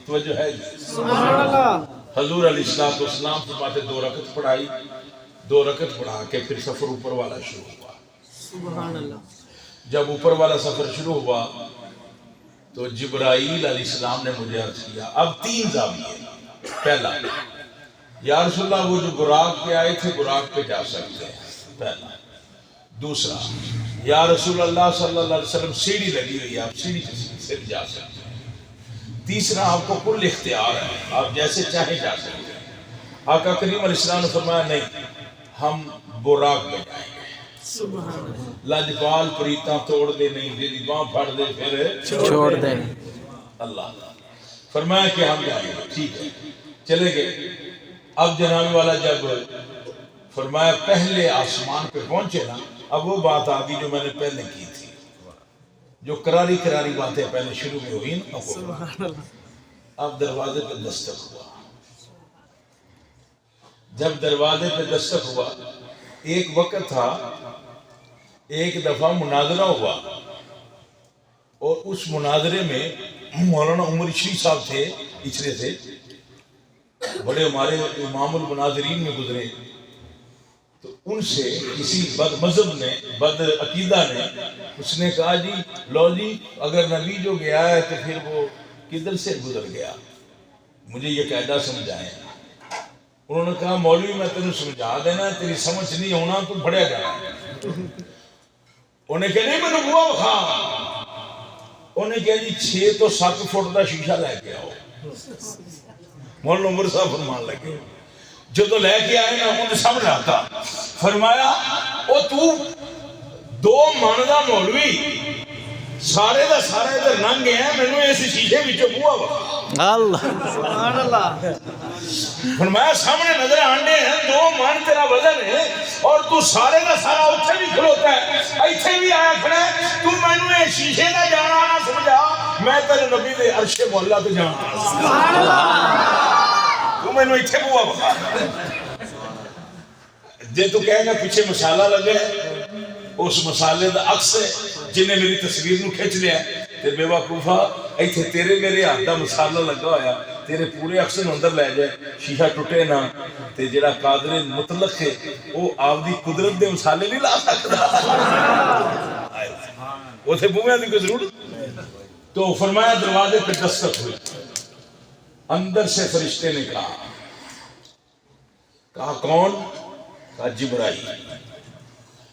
توجہ ہے جی، سبحان اللہ، حضور علیہ السلام فرماتے 2 رکعت پڑھائی، 2 رکعت پڑھا کے پھر سفر اوپر والا شروع ہوا۔ سبحان اللہ، جب اوپر والا سفر شروع ہوا تو جبرائیل علیہ السلام نے مجھے عرض کیا اب 3 زاویے، پہلا یا رسول اللہ وہ جو براق پہ آئے تھے براق پہ جا سکتے ہیں، پہلا۔ دوسرا یا رسول اللہ صلی اللہ علیہ وسلم سیڑھی لگی ہوئی ہے، آپ سیڑھی سے بھی جا سکتے ہیں۔ تیسرا آپ کو کل اختیار ہے، آپ جیسے چاہے جا سکتے ہیں۔ آقا کریم علیہ السلام نے فرمایا نہیں، ہم براق میں جائیں گے. سبحان اللہ. لاجپال پریتاں توڑ دے نہیں دے دی باں پھڑ دے پھر چھوڑ دے. اللہ فرمایا کہ ہم جائیں گے. ٹھیک ہے چلے گئے. اب جناب والا جب فرمایا پہلے آسمان پہ پہنچے نا، اب وہ بات آ گئی جو میں نے پہلے کی تھی، جو کراری کراری باتیں پہلے شروع میں ہوئی نا. سبحان اللہ. اب دروازے پہ دستک ہوا. جب دروازے پہ دستک ہوا، ایک وقت تھا ایک دفعہ مناظرہ ہوا، اور اس مناظرے میں مولانا عمر اشری صاحب تھے، اچھلے تھے، بڑے ہمارے امام المناظرین میں گزرے. تو ان سے کسی بد مذہب نے، بد عقیدہ نے، اس نے کہا جی لو جی اگر نبی جو گیا ہے تو پھر وہ کدھر سے گزر گیا، مجھے یہ قاعدہ سمجھائیں. انہوں نے کہا مولوی میں تینوں سمجھا دینا، تیری سمجھ نہیں ہونا تو بڑھیا جانا. انہیں کہا نہیں میں نبوہ بخا. انہیں کہا جی 6 تو 7 فٹ کا شیشہ لے کے آؤ. مولانا عمر صاحب فرمان لگے جو تو لے کے آئے نا انہیں سب لاتا. فرمایا او تو 2 من دا مولوی سارے دا سارا ادھر ننگ ہے، مینوں اس شیشے وچوں بوہا وا. اللہ. سبحان اللہ. فرمایا سامنے نظر آنڈے ہیں 2 من تیرا وزن ہے، اور تو سارے دا سارا اتھے بھی کھلوتا ہے، ایتھے بھی آیا کھڑا ہے. تو مینوں اس شیشے دا جانا نہ سمجھا، میں تیرے نبی دے عرش مولا تے جانا. سبحان اللہ. تو مینوں ایتھے بوہا بخا. جے تو کہے گا پیچھے مسالہ لگے اس مسالے دا عکس ہے جنہیں میری تصویر نو کھچ لیا تے بے وقوفا ایتھے تیرے میرے ہاتھ دا مسالہ لگا ہویا، تیرے پورے عکس نو اندر لے جائے شیشہ ٹوٹے نہ. تے جڑا قادر مطلق ہے وہ آپ دی قدرت دے مسالے نہیں لا سکتا. اوتھے بوہیاں دی کوئی ضرورت. تو فرمایا دروازے پہ دستک ہوئی. اندر سے فرشتے نے کہا کون؟ کہا جبرائیل.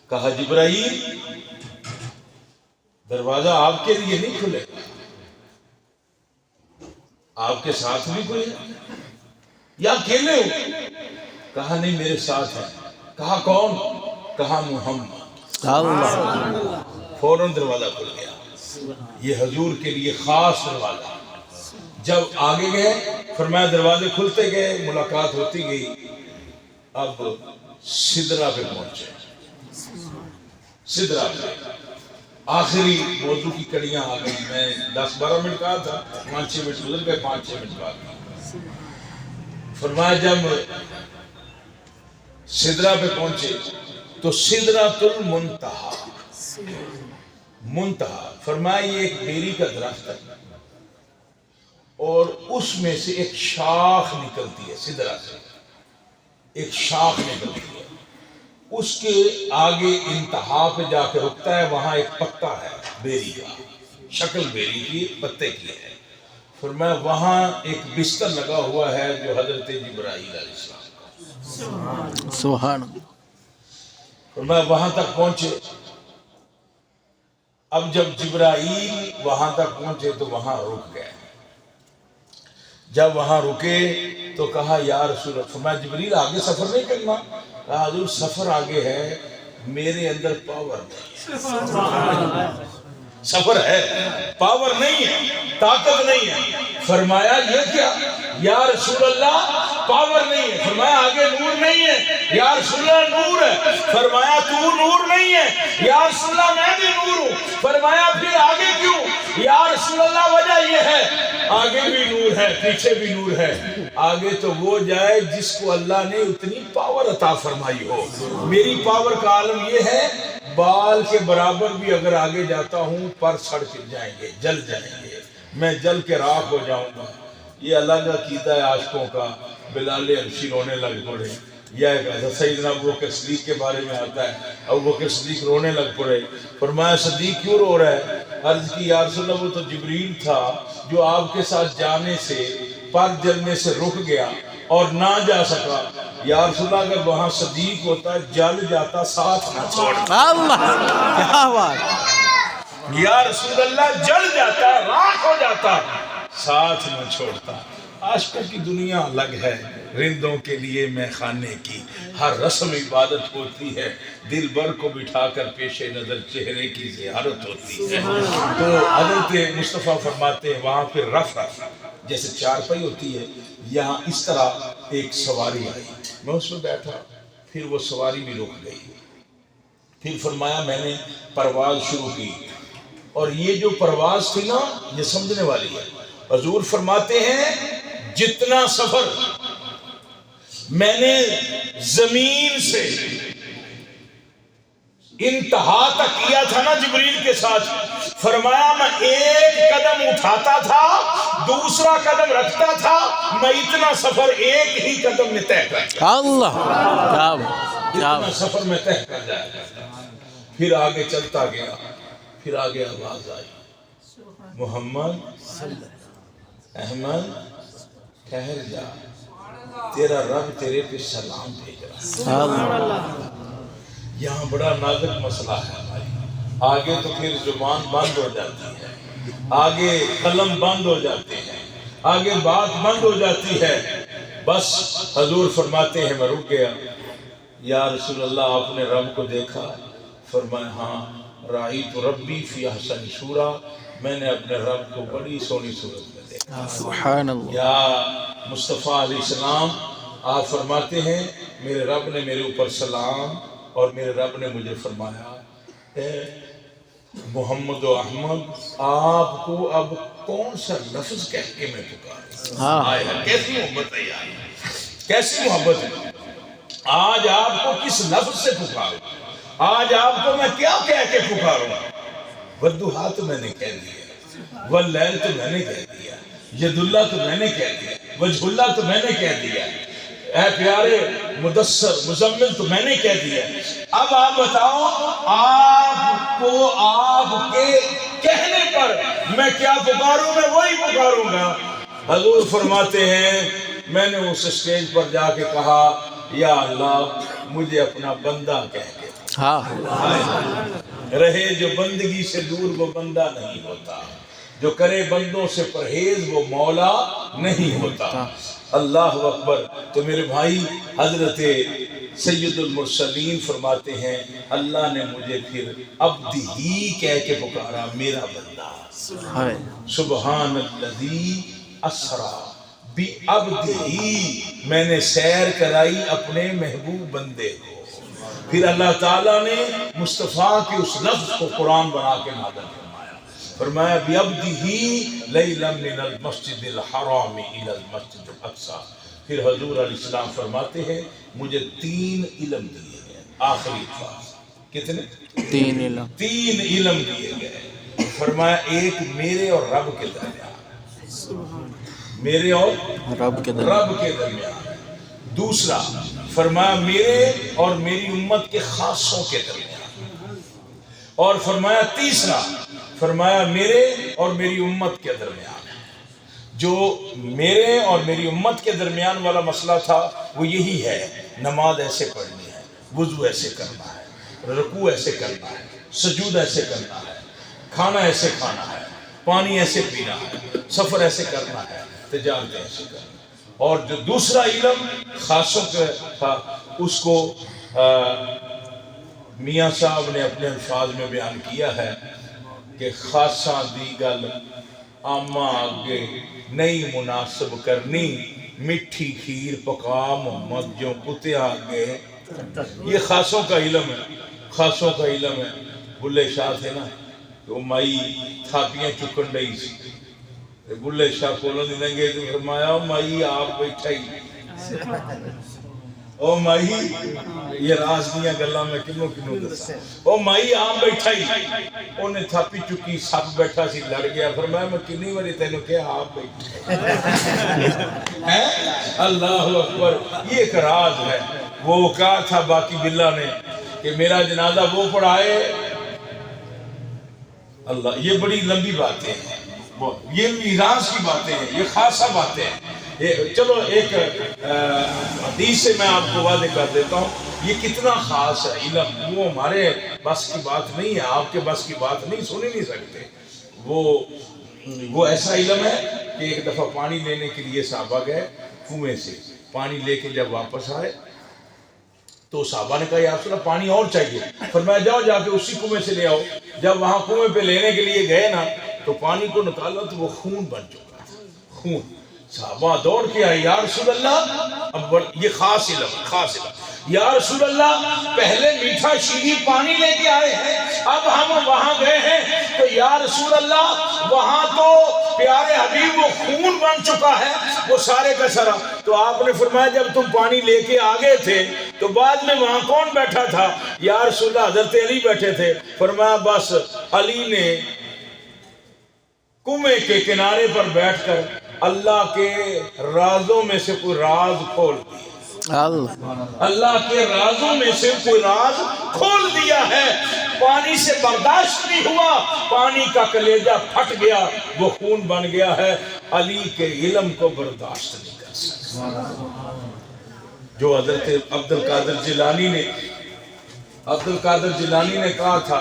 کہا جبرائیل دروازہ آپ کے لیے نہیں کھلے، آپ کے ساتھ بھی کوئی ہے یا اکیلے ہو؟ کہا نہیں میرے ساتھ ہے. کہا کون؟ کہا محمد. اللہ. فوراً دروازہ کھل گیا. یہ حضور کے لیے خاص دروازہ. جب آگے گئے فرمایا دروازے کھلتے گئے، ملاقات ہوتی گئی. اب سدرہ پہ پہنچے. سدرہ پہ آخری موضوع کی کڑیاں آ گئی. میں 10-12 منٹ کہا تھا، 5-6 منٹ گزر گئے، 5-6 منٹ بعد فرمایا جب سدرہ پہ پہنچے تو سدرۃ المنتہا، منتہا فرمایا یہ ایک بیری کا درخت ہے اور اس میں سے ایک شاخ نکلتی ہے. سدرہ سے ایک شاخ نکلتی ہے، اس کے آگے انتہا پہ جا کے رکتا ہے، وہاں ایک پتا ہے بیری کا، شکل بیری کی، پتے کی ہے. فرمایا وہاں ایک بستر لگا ہوا ہے جو حضرت جبرائیل علیہ السلام کا. سبحان اللہ. فرمایا وہاں تک پہنچے. اب جب جبرائیل وہاں تک پہنچے تو وہاں رک گئے. جب وہاں رکے تو کہا یا رسول اللہ. فرمایا جبریل آگے سفر نہیں کرنا. کہا حضور سفر آگے ہے، میرے اندر پاور نہیں. سفر ہے، پاور نہیں ہے، طاقت نہیں ہے. فرمایا یہ کیا؟ یا رسول اللہ پاور نہیں ہے. فرمایا آگے نور نہیں ہے. یا رسول اللہ نور ہے. فرمایا تو نور نہیں ہے. یا رسول اللہ میں بھی نور ہوں. فرمایا پھر آگے کیوں؟ یا رسول اللہ وجہ یہ ہے آگے بھی نور ہے، پیچھے بھی نور ہے. آگے تو وہ جائے جس کو اللہ نے اتنی پاور عطا فرمائی ہو. میری پاور کا عالم یہ ہے بال کے برابر بھی اگر آگے جاتا ہوں پر سڑ کے جائیں گے، جل جائیں گے، میں جل کے راکھ ہو جاؤں گا. یہ اللہ کا عقیدہ ہے عاشقوں کا. بلال حبشی رونے لگ پڑے. یا سیدنا ابوبکر صدیق کے بارے میں آتا ہے ابوبکر صدیق رونے لگ پڑے. فرمایا صدیق کیوں رو رہا ہے؟ عرض کی یا رسول اللہ وہ تو جبریل تھا جو آپ کے ساتھ جانے سے، پر جلنے سے رک گیا اور نہ جا سکا. یا رسول اللہ اگر وہاں صدیق ہوتا جل جاتا ساتھ نہ چھوڑتا. اللہ کیا بات. یا رسول اللہ جل جاتا، راکھ ہو جاتا، ساتھ نہ چھوڑتا. عاشقوں کی دنیا الگ ہے، رندوں کے لیے میں خانے کی، ہر رسم عبادت ہوتی ہے، دل بر کو بٹھا کر پیش نظر چہرے کی زیارت ہوتی ہے۔ تو حضرت مصطفیٰ فرماتے ہیں وہاں پہ رف جیسے چارپائی ہوتی ہے، یہاں اس طرح ایک سواری آئی، میں اس میں بیٹھا، پھر وہ سواری بھی رک گئی، پھر فرمایا میں نے پرواز شروع کی، اور یہ جو پرواز تھی نا یہ سمجھنے والی ہے۔ حضور فرماتے ہیں جتنا سفر میں نے زمین سے انتہا تک کیا تھا نا جبریل کے ساتھ، فرمایا میں ایک قدم اٹھاتا تھا دوسرا قدم رکھتا تھا، میں اتنا سفر ایک ہی قدم میں طے کر گیا۔ اللہ اتنا سفر میں طے کر جایا۔ پھر آگے چلتا گیا، پھر آگے آواز آئی، محمد احمد ٹھہر جا، تیرا رب تیرے پہ سلام بھیج رہا ہے۔ یہاں بڑا نازک مسئلہ ہے بھائی، آگے تو پھر زبان بند ہو جاتی ہے، آگے قلم بند ہو جاتے ہیں، آگے بات بند ہو جاتی ہے۔ بس حضور فرماتے ہیں میں رک گیا، یا رسول اللہ آپ نے رب کو دیکھا؟ فرمایا ہاں، رأیت ربی فی احسن صورہ، میں نے اپنے رب کو بڑی سونی صورت میں دیکھا۔ سبحان اللہ۔ یا مصطفیٰ علیہ السلام آپ فرماتے ہیں میرے رب نے میرے اوپر سلام، اور میرے رب نے مجھے فرمایا اے محمد و احمد آپ کو اب کون سا لفظ کہہ کے میں پکاروں؟ کیسی محبت ہے یار، کیسی محبت ہے۔ آج آپ کو کس لفظ سے پکاروں، آج آپ کو میں کیا کہہ کے پکاروں؟ والضحیٰ تو میں نے کہہ دیا، واللیل تو میں نے کہہ دیا، ید اللہ تو میں نے کہہ دیا، وجہ اللہ تو میں نے کہہ دیا، اے پیارے مدثر مزمل تو میں نے کہہ دیا۔ اب آپ بتاؤ آپ کو آپ کے کہنے پر میں کیا پکاروں؟ میں وہی پکاروں گا۔ حضور فرماتے ہیں میں نے اس اسٹیج پر جا کے کہا یا اللہ مجھے اپنا بندہ کہہ کے، رہے جو بندگی سے دور وہ بندہ نہیں ہوتا، جو کرے بندوں سے پرہیز وہ مولا نہیں ہوتا۔ اللہ اکبر۔ تو میرے بھائی حضرت سید المرسلین فرماتے ہیں اللہ نے مجھے پھر عبد ہی کہہ کے پکارا، میرا بندہ۔ سبحان الذی اسری بعبدہ، میں نے سیر کرائی اپنے محبوب بندے کو۔ پھر اللہ تعالیٰ نے مصطفیٰ کے اس لفظ کو قرآن بنا کے نازل فرمایا، فرمایا بعبدہ لیلا من المسجد الحرام الی المسجد الاقصی۔ پھر حضور علیہ السلام فرماتے ہیں مجھے 3 علم دیے گئے، آخری الفاظ کتنے؟ 3 علم۔ 3 علم دیے گئے۔ فرمایا ایک میرے اور رب کے درمیان، میرے اور رب کے درمیان۔ دوسرا فرمایا میرے اور میری امت کے خاصوں کے درمیان، اور فرمایا تیسرا فرمایا میرے اور میری امت کے درمیان۔ جو میرے اور میری امت کے درمیان والا مسئلہ تھا وہ یہی ہے، نماز ایسے پڑھنی ہے، وضو ایسے کرنا ہے، رکوع ایسے کرنا ہے، سجود ایسے کرنا ہے، کھانا ایسے کھانا ہے، پانی ایسے پینا ہے، سفر ایسے کرنا ہے، تجارت ایسے کرنا ہے۔ اور جو دوسرا علم خاصوں کا تھا اس کو میاں صاحب نے اپنے الفاظ میں بیان کیا ہے کہ خاصاں دی گل آما آگے نہیں مناسب کرنی، مٹھی کھیر پکا محمد جو کتے آگے۔ یہ خاصوں کا علم ہے، خاصوں کا علم ہے۔ بلے شاہ تھے نا وہ مائی تھاپیاں چکن رہی سی، بلے شاہ کولوں دی لنگے تو فرمایا مائی آپ بیٹھا ہی، او مائی یہ راز دیاں گلاں میں کنوں دسا، او مائی آپ بیٹھا ہی، انہیں تھاپی چکی سب بیٹھا سی لڑ گیا، فرمایا میں کنی واری تینوں کیا آپ بیٹھا۔ اللہ اکبر۔ یہ ایک راز ہے۔ وہ کہا تھا باقی بلہ نے کہ میرا جنازہ وہ پڑھائے، اللہ یہ بڑی لمبی باتیں ہیں، یہ میراث کی باتیں ہیں، یہ خاصہ باتیں ہیں۔ چلو ایک حدیث سے میں آپ کو واضح کر دیتا ہوں یہ کتنا خاص ہے علم۔ وہ ہمارے بس کی بات نہیں ہے، آپ کے بس کی بات نہیں، سن ہی نہیں سکتے۔ وہ ایسا علم ہے کہ ایک دفعہ پانی لینے کے لیے صحابہ گئے کنویں سے، پانی لے کے جب واپس آئے تو صحابہ نے کہا یا رسول اللہ پانی اور چاہیے، فرمایا جاؤ جا کے اسی کنویں سے لے آؤ۔ جب وہاں کنویں پہ لینے کے لیے گئے نا تو پانی کو نکالا تو وہ خون بن چکا تھا، خون۔ صحابہ دوڑ کے آئے، یا رسول اللہ، اب یہ خاص علم، یا رسول اللہ پہلے میٹھا شیریں پانی لے کے آئے ہیں، اب ہم وہاں گئے ہیں تو یا رسول اللہ وہاں تو پیارے حبیب وہ خون بن چکا ہے، وہ سارے کا سارا۔ تو آپ نے فرمایا جب تم پانی لے کے آگے تھے تو بعد میں وہاں کون بیٹھا تھا؟ یا رسول اللہ حضرت علی بیٹھے تھے۔ فرمایا بس علی نے کنویں کے کنارے پر بیٹھ کر اللہ کے رازوں میں سے کوئی راز کھول دیا، اللہ کے رازوں میں سے کوئی راز کھول دیا ہے۔ پانی سے برداشت نہیں ہوا، پانی کا کلیجہ پھٹ گیا، وہ خون بن گیا ہے۔ علی کے علم کو برداشت نہیں کر سکتا۔ جو حضرت عبد القادر جیلانی نے کہا تھا،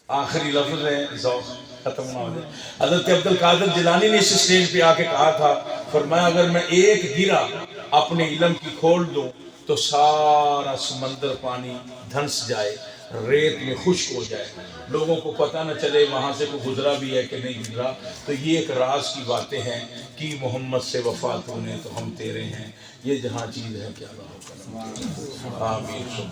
آخری لفظ ہے، ذوق ختم نہ ہو جائے۔ حضرت عبد القادر جیلانی نے اس اسٹیج پہ آ کے کہا تھا، فرمایا اگر میں ایک گرہ اپنے علم کی کھول دوں تو سارا سمندر پانی دھنس جائے، ریت میں خشک ہو جائے، لوگوں کو پتہ نہ چلے وہاں سے کوئی گزرا بھی ہے کہ نہیں گزرا۔ تو یہ ایک راز کی باتیں ہیں کہ محمد سے وفات ہونے تو ہم تیرے ہیں، یہ جہاں چیز ہے کیا آمین۔